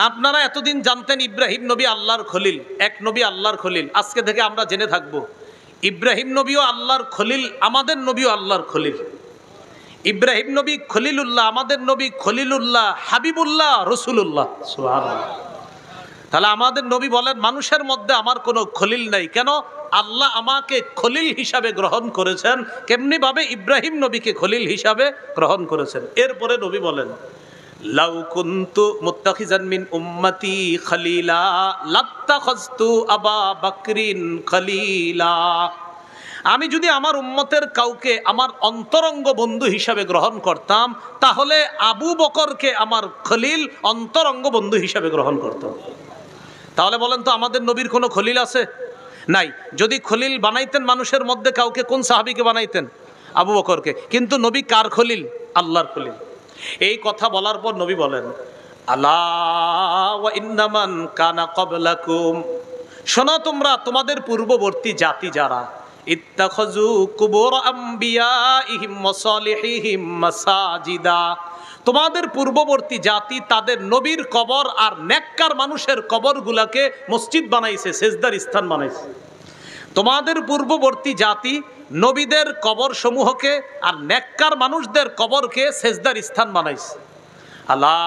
আপনারা এতদিন জানতেন ইব্রাহিম নবী আল্লাহর খলিল, এক নবী আল্লাহর খলিল। আজকে থেকে আমরা জেনে থাকবো ইব্রাহিম নবীও আল্লাহর খলিল, আমাদের নবীও আল্লাহর খলিল। ইব্রাহিম নবী খলিলুল্লাহ, আমাদের নবী খলিলুল্লাহ, হাবিবুল্লাহ, রসুলুল্লাহ। সুবহানাল্লাহ। তাহলে আমাদের নবী বলেন, মানুষের মধ্যে আমার কোনো খলিল নাই। কেন? আল্লাহ আমাকে খলিল হিসাবে গ্রহণ করেছেন, কেমনি ভাবে ইব্রাহিম নবীকে খলিল হিসাবে গ্রহণ করেছেন। এরপরে নবী বলেন, লাউ কুনতু মুত্তাখিজান মিন উম্মতি খলিলা লাত্তাখাযতু আবা বকরিন খলিলা। আমি যদি আমার উম্মতের কাউকে আমার অন্তরঙ্গ বন্ধু হিসাবে গ্রহণ করতাম, তাহলে আবু বকরকে আমার খলিল, অন্তরঙ্গ বন্ধু হিসাবে গ্রহণ করতাম। তাহলে বলেন তো, আমাদের নবীর কোনো খলিল আছে? নাই। যদি খলিল বানাইতেন মানুষের মধ্যে কাউকে, কোন সাহাবীকে বানাইতেন? আবু বকরকে। কিন্তু নবী কার খলিল? আল্লাহর খলিল। এই কথা বলার পর নবী বলেন, আলা ওয়া ইন্নামান কানা ক্বাবলাকুম, শোনো তোমরা, তোমাদের পূর্ববর্তী জাতি যারা, ইত্তাখাযু কুবুর আমবিয়াইহিম ওয়া সালিহিহিম মাসাজিদা, তোমাদের পূর্ববর্তী জাতি তাদের নবীর কবর আর নেককার মানুষের কবরগুলাকে মসজিদ বানাইছে, সেজদার স্থান বানাইছে। তোমাদের পূর্ববর্তী জাতি নবীদের কবর সমূহকে আর নেককার মানুষদের কবরকে সেজদার স্থান বানাইছে। আলা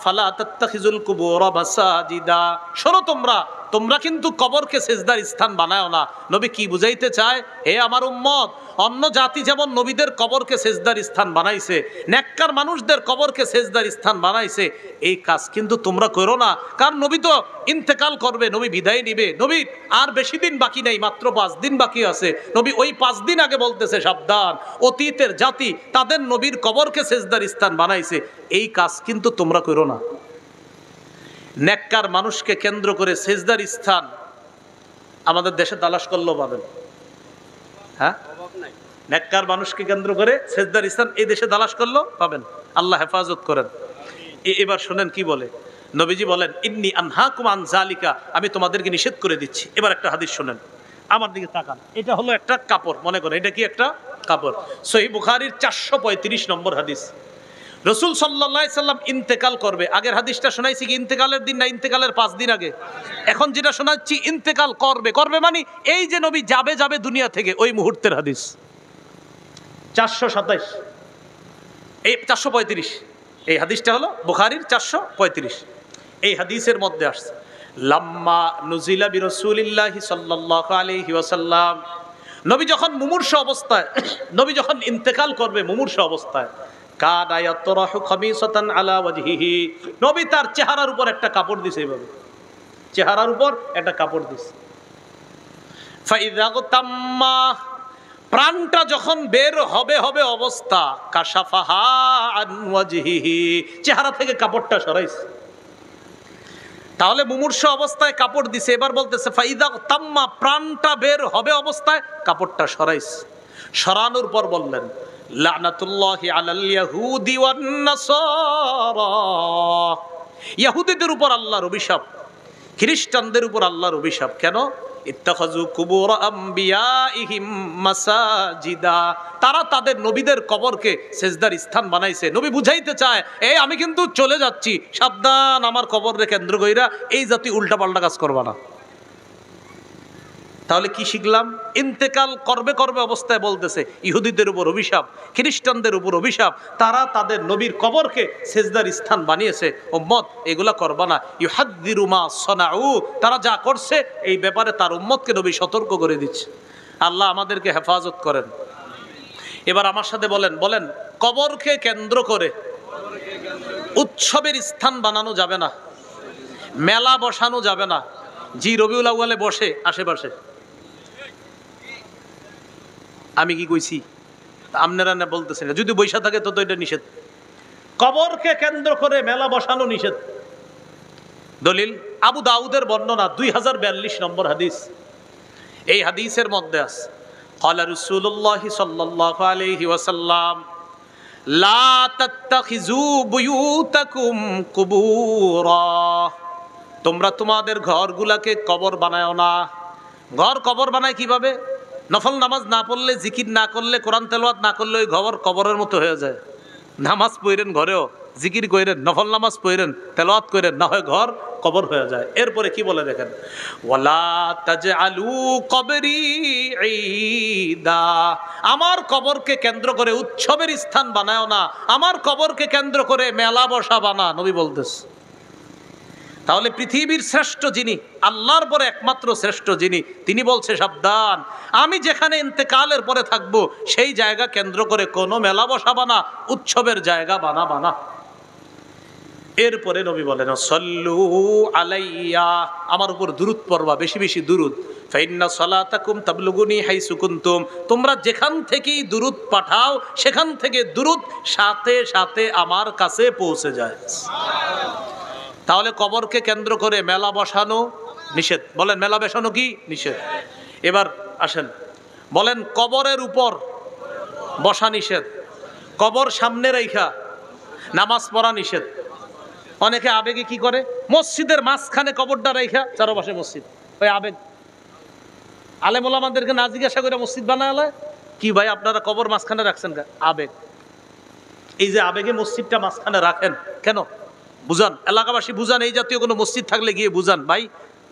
ফালা তাত্তাখিজুল কুবুর মাসাজিদা, শোনো তোমরা কিন্তু কবরকে সেজদার স্থান বানায়ো না। নবী কি বুঝাইতে চায়? হে আমার উম্মত, অন্য জাতি যেমন নবীদের কবরকে সেজদার স্থান বানাইছে, নেককার মানুষদের কবরকে সেজদার স্থান বানাইছে, এই কাজ কিন্তু তোমরা করো না। কারণ নবী তো ইন্তেকাল করবে, নবী বিদায় নিবে, নবী আর বেশি দিন বাকি নেই, মাত্র 5 দিন বাকি আছে। নবী ওই 5 দিন আগে বলতেছে, সাবধান, অতীতের জাতি তাদের নবীর কবরকে সেজদার স্থান বানাইছে, এই কাজ কিন্তু তোমরা করো না। নেককার মানুষকে কেন্দ্র করে সেজদার স্থান আমাদের দেশে তালাশ করলেও পাবেন। হ্যাঁ, নেককার মানুষকে কেন্দ্র করে সেজদার স্থান এই দেশে তালাশ করলেও পাবেন। আল্লাহ হেফাজত করেন। এবার শোনেন কি বলে নবীজি বলেন, ইন্নী আনহাকুম আন যালিকা, আমি তোমাদেরকে নিষেধ করে দিচ্ছি। এবার একটা হাদিস শোনেন, আমার দিকে তাকান। এটা হলো একটা কাপড়, মনে করেন এটা কি একটা কাপড়। সহিহ বুখারীর 435 নম্বর হাদিস। রসুল সাল্লাল্লাহু আলাইহি সাল্লাম ইন্তেকাল করবে। আগের হাদিসটা শোনাইছি কি ইন্তেকালের দিন না ইন্তেকালের 5 দিন আগে? এখন যেটা শোনাচ্ছি ইন্তেকাল করবে মানে এই যে নবী যাবে দুনিয়া থেকে, ওই মুহূর্তের হাদিস। 427 এই 435 এই হাদিসটা হলো বুখারীর 435। এই হাদিসের মধ্যে আসছে, লাম্মা নুজিলা বিরাসূলিল্লাহি সাল্লাল্লাহু আলাইহি ওয়াসাল্লাম, নবী যখন মুমূর্ষ অবস্থায়, নবী যখন ইন্তেকাল করবে মুমূর্ষ অবস্থায়, কাদা ইয়াতরাহু খামিসাতান আলা ওয়াজহিহি, নবী তার চেহারার উপর একটা কাপড় দিছে, এইভাবে চেহারার উপর একটা কাপড় দিছে। ফাইযা তাম্মা, প্রাণটা যখন বের হবে অবস্থা, কাশাফাহা আন ওয়াজহিহি, চেহারা থেকে কাপড়টা সরাইছে। তাহলে মুমূর্ষ অবস্থায় কাপড় দিছে, এবার বলতেছে ফাইদা তাম্মা, প্রাণটা বের হবে অবস্থায় কাপড়টা সরাইছে। সরানোর পর বললেন, লানাতুল্লাহি আলাল ইয়াহুদি ওয়ান নাসারা, ইহুদিদের উপর আল্লাহর অভিশাপ, খ্রিস্টানদের উপর আল্লাহর অভিশাপ। কেন? ইত্তাখাযু কুবুর আমবিয়াইহিম মাসাজিদা, তারা তাদের নবীদের কবরকে সেজদার স্থান বানাইছে। নবী বুঝাইতে চায়, এই আমি কিন্তু চলে যাচ্ছি, সাবধান, আমার কবরে কেন্দ্র কইরা এই জাতি উল্টাপাল্টা কাজ করবা না। তাহলে কি শিখলাম? ইন্তেকাল করবে অবস্থায় বলতেছে ইহুদিদের উপর অভিশাপ, খ্রিস্টানদের উপর অভিশাপ, তারা তাদের নবীর কবরকে সেজদার স্থান বানিয়েছে। উম্মত এগুলা করবা না। ইউহাদ্দিরু মা সানাউ, তারা যা করছে এই ব্যাপারে তার উম্মতকে নবী সতর্ক করে দিচ্ছে। আল্লাহ আমাদেরকে হেফাজত করেন। এবার আমার সাথে বলেন, কবরকে কেন্দ্র করে উৎসবের স্থান বানানো যাবে না, মেলা বসানো যাবে না। জি রবিউল আউয়ালে বসে আশেপাশে, আমি কি কইছি? আপনারা না বলতেছেন, যদি বৈশা থাকে তো এটা নিষেধ। কবরকে কেন্দ্র করে মেলা বসানো নিষেধ। দলিল আবু দাউদের বর্ণনা 2042 নম্বর হাদিস। এই হাদিসের মধ্যে আছে, ক্বালা রাসূলুল্লাহি সাল্লাল্লাহু আলাইহি ওয়াসাল্লাম, লা তাত্তাখিযু বুয়ুতাকুম কুবুরা, তোমরা তোমাদের ঘরগুলাকে কবর বানায়ও না। ঘর কবর বানায় কিভাবে? নফল নামাজ না পড়লে, জিকির না করলে, কোরআন তেলাওয়াত না করলে ওই ঘর কবরের মতো হয়ে যায়। নামাজ পড়েন ঘরেও, জিকির করেন, নফল নামাজ পড়েন, তেলাওয়াত করেন, না হয় ঘর কবর হয়ে যায়। এরপরে কি বলে দেখেন, ওয়ালা তাজআলু কবরি ঈদা, আমার কবরকে কেন্দ্র করে উৎসবের স্থান বানায়ও না, আমার কবরকে কেন্দ্র করে মেলা বসা বানা, নবী বলতেছে। তাহলে পৃথিবীর শ্রেষ্ঠ যিনি, আল্লাহর পরে একমাত্র শ্রেষ্ঠ যিনি, তিনি বলছে সাবধান, আমি যেখানে ইন্তেকালের পরে থাকবো সেই জায়গা কেন্দ্র করে কোনো মেলা বসাবা না, উৎসবের জায়গা বানাবা না। এরপরে নবী বলেন, সল্লু আলাইয়া, আমার উপর দুরূদ পড়বা, বেশি বেশি দুরূদ। ফাইন্না সালাতাকুম তাবলুগুনি হাইসু কুনতুম, তোমরা যেখান থেকেই দুরূদ পাঠাও সেখান থেকে দুরূদ সাথে সাথে আমার কাছে পৌঁছে যায়। তাহলে কবরকে কেন্দ্র করে মেলা বসানো নিষেধ। বলেন মেলা বসানো কি নিষেধ? এবার আসেন, বলেন কবরের উপর বসা নিষেধ, কবর সামনে রাইখা নামাজ পড়া নিষেধ। অনেকে আবেগে কি করে, মসজিদের মাঝখানে কবরটা রাইখা, চারপাশে মসজিদ, ওই আবেগ। আলেম ওলামাদেরকে না জিজ্ঞাসা করে মসজিদ বানায়, কি ভাই আপনারা কবর মাঝখানে রাখছেন? আবেগ। এই যে আবেগে মসজিদটা মাঝখানে রাখেন কেন বুঝান, এলাকাবাসী বুঝান, এই জাতীয় কোনো মসজিদ থাকলে গিয়ে বুঝান, ভাই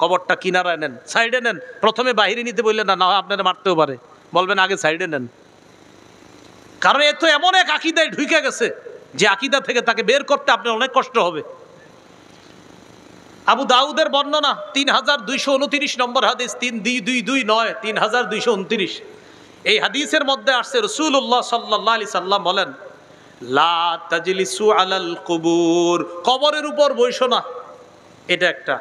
কবরটা কিনারায় নেন, সাইডে নেন। প্রথমে বাহিরে নিতে বললেন না, না হয় আপনারা মারতেও পারে, বলবেন আগে সাইডে নেন। কারণ এ তো এমন এক আকীদায় ঢুকে গেছে যে আকীদা থেকে তাকে বের করতে আপনার অনেক কষ্ট হবে। আবু দাউদের বর্ণনা 3229 নম্বর হাদিস, 3229, 3229। এই হাদিসের মধ্যে আসছে রাসূলুল্লাহ সাল্লাল্লাহু আলাইহি সাল্লাম বলেন, লা তাজলিসু আলাল কুবুর, কবরের উপর বসো না। এটা একটা,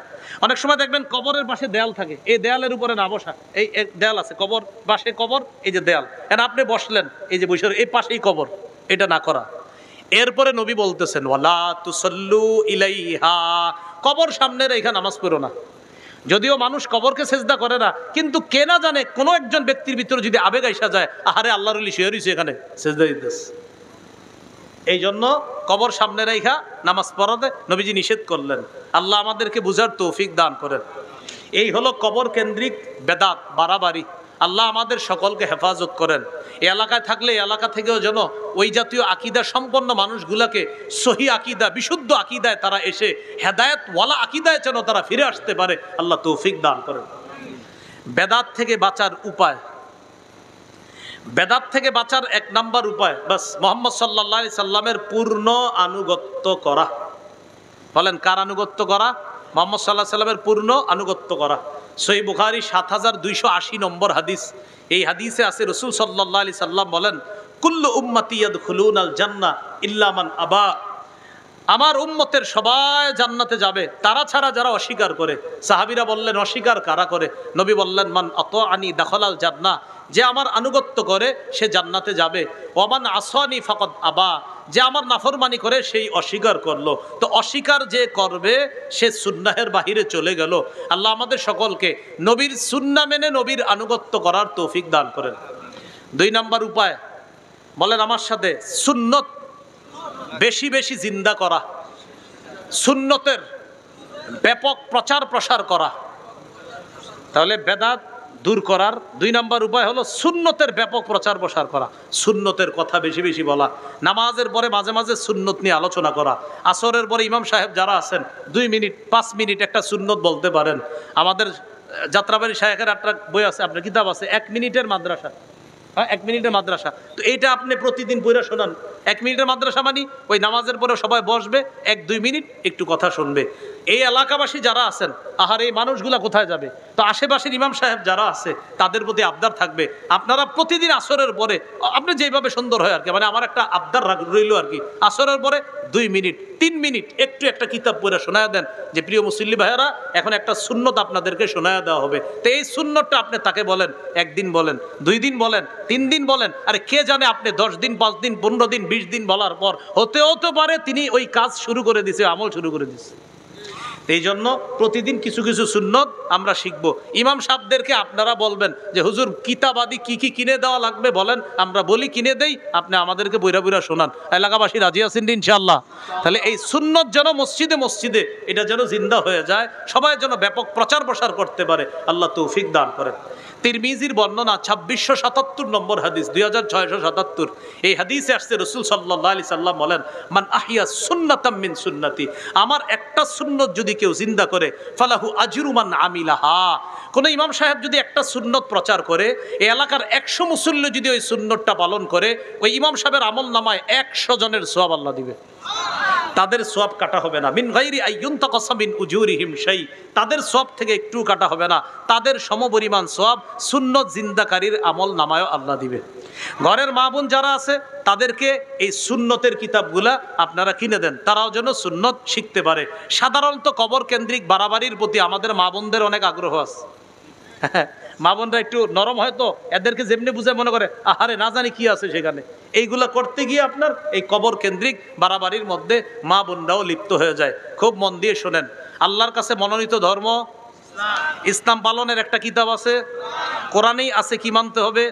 অনেক সময় দেখবেন কবরের পাশে দেয়াল থাকে, এই দেয়ালের উপরে না বসা। এই দেয়াল আছে, কবর পাশে কবর, এই যে দেয়াল, এখন আপনি বসলেন, এই যে বসে এই পাশেই কবর, এটা না করা। এরপরে নবী বলতেছেন, ওয়ালা তুসাল্লু ইলাইহা, কবর সামনে রেখে নামাজ পড়ো না। যদিও মানুষ কবরকে সেজদা করে না, কিন্তু কে না জানে কোনো একজন ব্যক্তির ভিতরে যদি আবেগ আইসা যায়, আহারে আল্লাহর ওলি শুয়ে রইছে এখানে সেজদা দিতেছে, এই জন্য কবর সামনে রাইখা নামাজ পড়াতে নবীজি নিষেধ করলেন। আল্লাহ আমাদেরকে বুঝার তৌফিক দান করেন। এই হলো কবর কেন্দ্রিক বেদাত বাড়াবাড়ি। আল্লাহ আমাদের সকলকে হেফাজত করেন। এই এলাকায় থাকলে এই এলাকা থেকেও যেন ওই জাতীয় আকীদা সম্পন্ন মানুষগুলাকে সহি আকীদা, বিশুদ্ধ আকীদায় তারা এসে হেদায়েতওয়ালা আকীদায় যেন তারা ফিরে আসতে পারে, আল্লাহ তৌফিক দান করেন। বেদাত থেকে বাঁচার উপায়, বেদাত থেকে বাঁচার এক নাম্বার উপায়, বাস মুহাম্মদ সাল্লাল্লাহু আলাইহি সাল্লামের পূর্ণ আনুগত্য করা। বলেন কার আনুগত্য করা? মুহাম্মদ সাল্লাল্লাহু আলাইহি সাল্লামের পূর্ণ আনুগত্য করা। সহিহ বুখারী 7280 নম্বর হাদিস। এই হাদিসে আছে রাসূল সাল্লাল্লাহু আলাইহি সাল্লাম বলেন, কুল্লু উম্মতি ইয়াদখুলুনাল জান্নাহ ইল্লা মান আবা, আমার উম্মতের সবাই জান্নাতে যাবে তারা ছাড়া যারা অস্বীকার করে। সাহাবীরা বললেন অস্বীকার কারা করে? নবী বললেন, মান আতাআনি দাখালাল জান্নাহ, যে আমার আনুগত্য করে সে জান্নাতে যাবে। ওমান আসানি ফাকাদ আবা, যে আমার নাফরমানি করে সেই অস্বীকার করলো। তো অস্বীকার যে করবে সে সুন্নাহের বাহিরে চলে গেল। আল্লাহ আমাদের সকলকে নবীর সুন্নাহ মেনে নবীর আনুগত্য করার তৌফিক দান করেন। 2 নাম্বার উপায়, বলেন আমার সাথে, সুন্নত বেশি বেশি জিন্দা করা, সুন্নতের ব্যাপক প্রচার প্রসার করা। তাহলে বেদাত দূর করার 2 নাম্বার উপায় হলো সুন্নতের ব্যাপক প্রচার প্রসার করা, সুন্নতের কথা বেশি বেশি বলা, নামাজের পরে মাঝে মাঝে সুন্নত নিয়ে আলোচনা করা। আসরের পরে ইমাম সাহেব যারা আছেন 2 মিনিট 5 মিনিট একটা সুন্নত বলতে পারেন। আমাদের যাত্রাবাড়ি শায়েখের একটা বই আছে, আপনার কিতাব আছে, 1 মিনিটের মাদ্রাসা। 1 মিনিটের মাদ্রাসা, তো এইটা আপনি প্রতিদিন পড়ে শোনান। 1 মিনিটের মাদ্রাসা মানে ওই নামাজের পরে সবাই বসবে, 1-2 মিনিট একটু কথা শুনবে। এই এলাকাবাসী যারা আছেন, আহার এই মানুষগুলা কোথায় যাবে? তো আশেপাশের ইমাম সাহেব যারা আছে তাদের প্রতি আবদার থাকবে, আপনারা প্রতিদিন আসরের পরে, আপনি যেভাবে সুন্দর হয় আর কি, মানে আমার একটা আবদার রইল আর কি, আসরের পরে 2 মিনিট 3 মিনিট একটু একটা কিতাব পড়ে শোনায় দেন যে প্রিয় মুসল্লি ভাইয়েরা এখন একটা সুন্নত আপনাদেরকে শোনায় দেওয়া হবে। তো এই সুন্নতটা আপনি তাকে বলেন, 1 দিন বলেন, 2 দিন বলেন, 3 দিন বলেন। আরে কে জানে আপনি 10 দিন 5 দিন 15 দিন 20 দিন বলার পর হতে পারে তিনি ওই কাজ শুরু করে দিছে, আমল শুরু করে দিছে। এই জন্য প্রতিদিন কিছু কিছু সুন্নত আমরা শিখবো। ইমাম সাহেবদেরকে আপনারা বলবেন যে হুজুর কিতাবাদি কি কি কিনে দেওয়া লাগবে বলেন, আমরা বলি কিনে দেই, আপনি আমাদেরকে বইরা বইরা শোনান। এলাকাবাসী রাজি আছেন ইনশাআল্লাহ? তাহলে এই সুন্নত যেন মসজিদে মসজিদে এটা যেন জিন্দা হয়ে যায়, সবাই যেন ব্যাপক প্রচার প্রসার করতে পারে, আল্লাহ তৌফিক দান করেন। তিরমিজির বর্ণনা 2677 নম্বর হাদিস, 2677। এই হাদিসে আসছে রাসূল সাল্লাল্লাহু আলাইহি সাল্লাম বলেন, মান আহিয়া সুন্নাতাম মিন সুন্নতি, আমার একটা সুন্নত যদি কেউ জিন্দা করে, ফালাহু আজরু মান আমিলাহা। কোন ইমাম সাহেব যদি একটা সুন্নত প্রচার করে, এই এলাকার 100 মুসল্লি যদি ওই সুন্নতটা পালন করে, ওই ইমাম সাহেবের আমল নামায় 100 জনের সওয়াব আল্লাহ দিবে। তাদের সওয়াব কাটা হবে না, মিন গায়রি আইয়ুনতাকাসা মিন উজুরিহিম শাই, তাদের সওয়াব থেকে একটু কাটা হবে না, তাদের সমপরিমাণ সওয়াব সুন্নত জিন্দাকারীর আমল নামায়ও আল্লাহ দিবে। ঘরের মা বোন যারা আছে তাদেরকে এই সুন্নতের কিতাবগুলা আপনারা কিনে দেন, তারাও যেন সুন্নত শিখতে পারে। সাধারণত কবর কেন্দ্রিক বাড়াবাড়ির প্রতি আমাদের মা বোনদের অনেক আগ্রহ আছে। মা বোনরা একটু নরম হয়তো, এদেরকে যেমনি বুঝে মনে করে আহারে না জানি কি আছে সেখানে। এইগুলা করতে গিয়ে আপনার এই কবর কেন্দ্রিক বাড়াবাড়ির মধ্যে মা বোনরাও লিপ্ত হয়ে যায়। খুব মন দিয়ে শোনেন, আল্লাহর কাছে মনোনীত ধর্ম ইসলাম, পালনের একটা কিতাব আছে, কোরআনেই আছে কি মানতে হবে,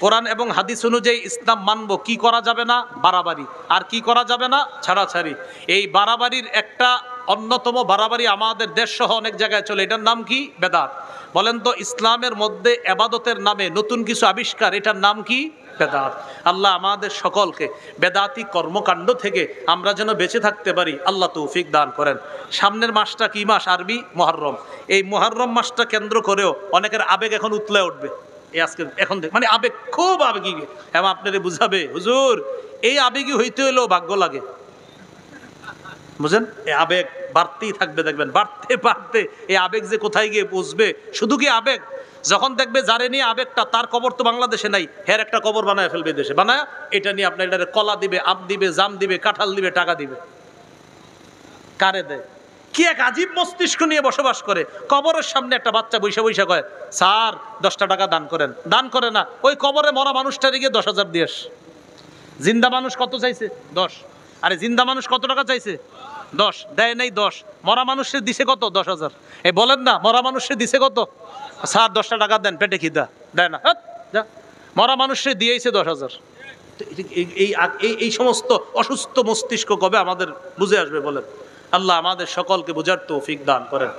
কোরআন এবং হাদিস অনুযায়ী ইসলাম মানব। কি করা যাবে না? বাড়াবাড়ি। আর কি করা যাবে না? ছাড়াছাড়ি। এই বাড়াবাড়ির একটা অন্যতম বাড়াবাড়ি আমাদের দেশ সহ অনেক জায়গায় চলে, এটার নাম কি? বেদাত। বলেন তো, ইসলামের মধ্যে এবাদতের নামে নতুন কিছু আবিষ্কার, এটার নাম কি? বেদাত। আল্লাহ আমাদের সকলকে বেদাতি কর্মকাণ্ড থেকে আমরা যেন বেঁচে থাকতে পারি, আল্লাহ তৌফিক দান করেন। সামনের মাসটা কি মাস? আরবি মুহররম। এই মুহররম মাসটা কেন্দ্র করেও অনেকের আবেগ এখন উতলে উঠবে। এই আজকে এখন মানে আবেগ, খুব আবেগী, এবং আপনারে বুঝাবে হুজুর এই আবেগী হইতে হলেও ভাগ্য লাগে, বুঝেন? এই আবেগ বাড়তেই থাকবে, দেখবেন বাড়তে বাড়তে এই আবেগ যে কোথায় গিয়ে পৌঁছবে। শুধু কি আবেগ, যখন দেখবে যারে নিয়ে আবেগটা, তার কবর তো বাংলাদেশে নাই, হের একটা কবর বানায় ফেলবে দেশে, বানায় এটা নিয়ে আপনার এটা কলা দিবে, আম দিবে, জাম দিবে, কাঁঠাল দিবে, টাকা দিবে। কারে দেয়? কি এক আজীব মস্তিষ্ক নিয়ে বসবাস করে। কবরের সামনে একটা বাচ্চা বৈশা বৈশা কয় স্যার 10টা টাকা দান করেন, দান করে না, ওই কবরে মরা মানুষটারে গিয়ে 10,000 দিয়েস। জিন্দা মানুষ কত চাইছে? 10। আরে জিন্দা মানুষ কত টাকা চাইছে? 10। দেয় নাই 10। মরা মানুষের দিছে কত? 10,000। এই বলেন না, মরা মানুষের দিছে কত? স্যার 10টা টাকা দেন, পেটে খিদা, দেয় না, যা। মরা মানুষের দিয়েছে 10,000। এই সমস্ত অসুস্থ মস্তিষ্ক কবে আমাদের বুঝে আসবে বলেন? আল্লাহ আমাদের সকলকে বোঝার তৌফিক দান করেন,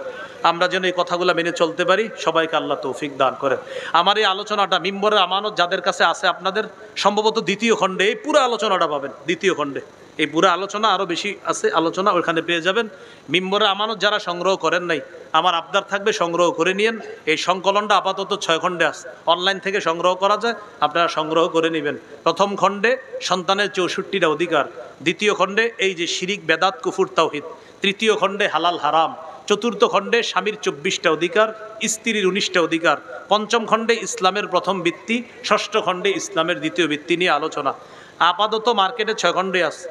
আমরা যেন এই কথাগুলো মেনে চলতে পারি। সবাইকে আল্লাহ তৌফিক দান করেন। আমার এই আলোচনাটা মিম্বরের আমানত যাদের কাছে আছে, আপনাদের সম্ভবত 2য় খণ্ডে এই পুরো আলোচনাটা পাবেন। 2য় খণ্ডে এই পুরো আলোচনা, আরও বেশি আছে আলোচনা, ওইখানে পেয়ে যাবেন। মিম্বরের আমানত যারা সংগ্রহ করেন নাই, আমার আবদার থাকবে সংগ্রহ করে নিয়েন। এই সংকলনটা আপাতত 6 খণ্ডে আছে, অনলাইন থেকে সংগ্রহ করা যায়, আপনারা সংগ্রহ করে নেবেন। প্রথম খণ্ডে সন্তানের 64টা অধিকার, 2য় খণ্ডে এই যে শিরিক, বেদাত, কুফুর, তাওহীদ, 3য় খণ্ডে হালাল হারাম, 4র্থ খণ্ডে স্বামীর 24টা অধিকার, স্ত্রীর 19টা অধিকার, 5ম খণ্ডে ইসলামের প্রথম ভিত্তি, 6ষ্ঠ খণ্ডে ইসলামের 2য় ভিত্তি নিয়ে আলোচনা। আপাতত মার্কেটে 6 খণ্ডে আছে।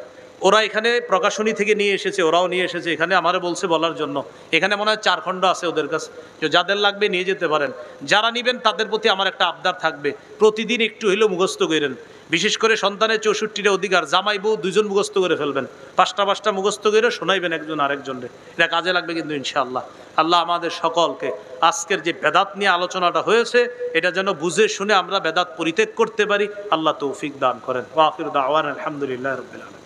ওরা এখানে প্রকাশনী থেকে নিয়ে এসেছে, ওরাও নিয়ে এসেছে এখানে, আমারে বলছে বলার জন্য। এখানে মনে হয় 4 খণ্ড আছে ওদের কাছে, যাদের লাগবে নিয়ে যেতে পারেন। যারা নেবেন তাদের প্রতি আমার একটা আবদার থাকবে, প্রতিদিন একটু হইলেও মুখস্থ করেন। বিশেষ করে সন্তানের 64টা অধিকার, জামাই বউ 2জন মুখস্থ করে ফেলবেন, 5টা মুখস্থ করে শোনাইবেন একজন আরেকজনরে, এটা কাজে লাগবে কিন্তু ইনশাআল্লাহ। আল্লাহ আমাদের সকলকে আজকের যে বেদাত নিয়ে আলোচনাটা হয়েছে, এটা যেন বুঝে শুনে আমরা বেদাত পরিত্যাগ করতে পারি, আল্লাহ তৌফিক দান করেন। ওয়া আখিরু দাওয়ানা আলহামদুলিল্লাহি রাব্বিল আলামিন।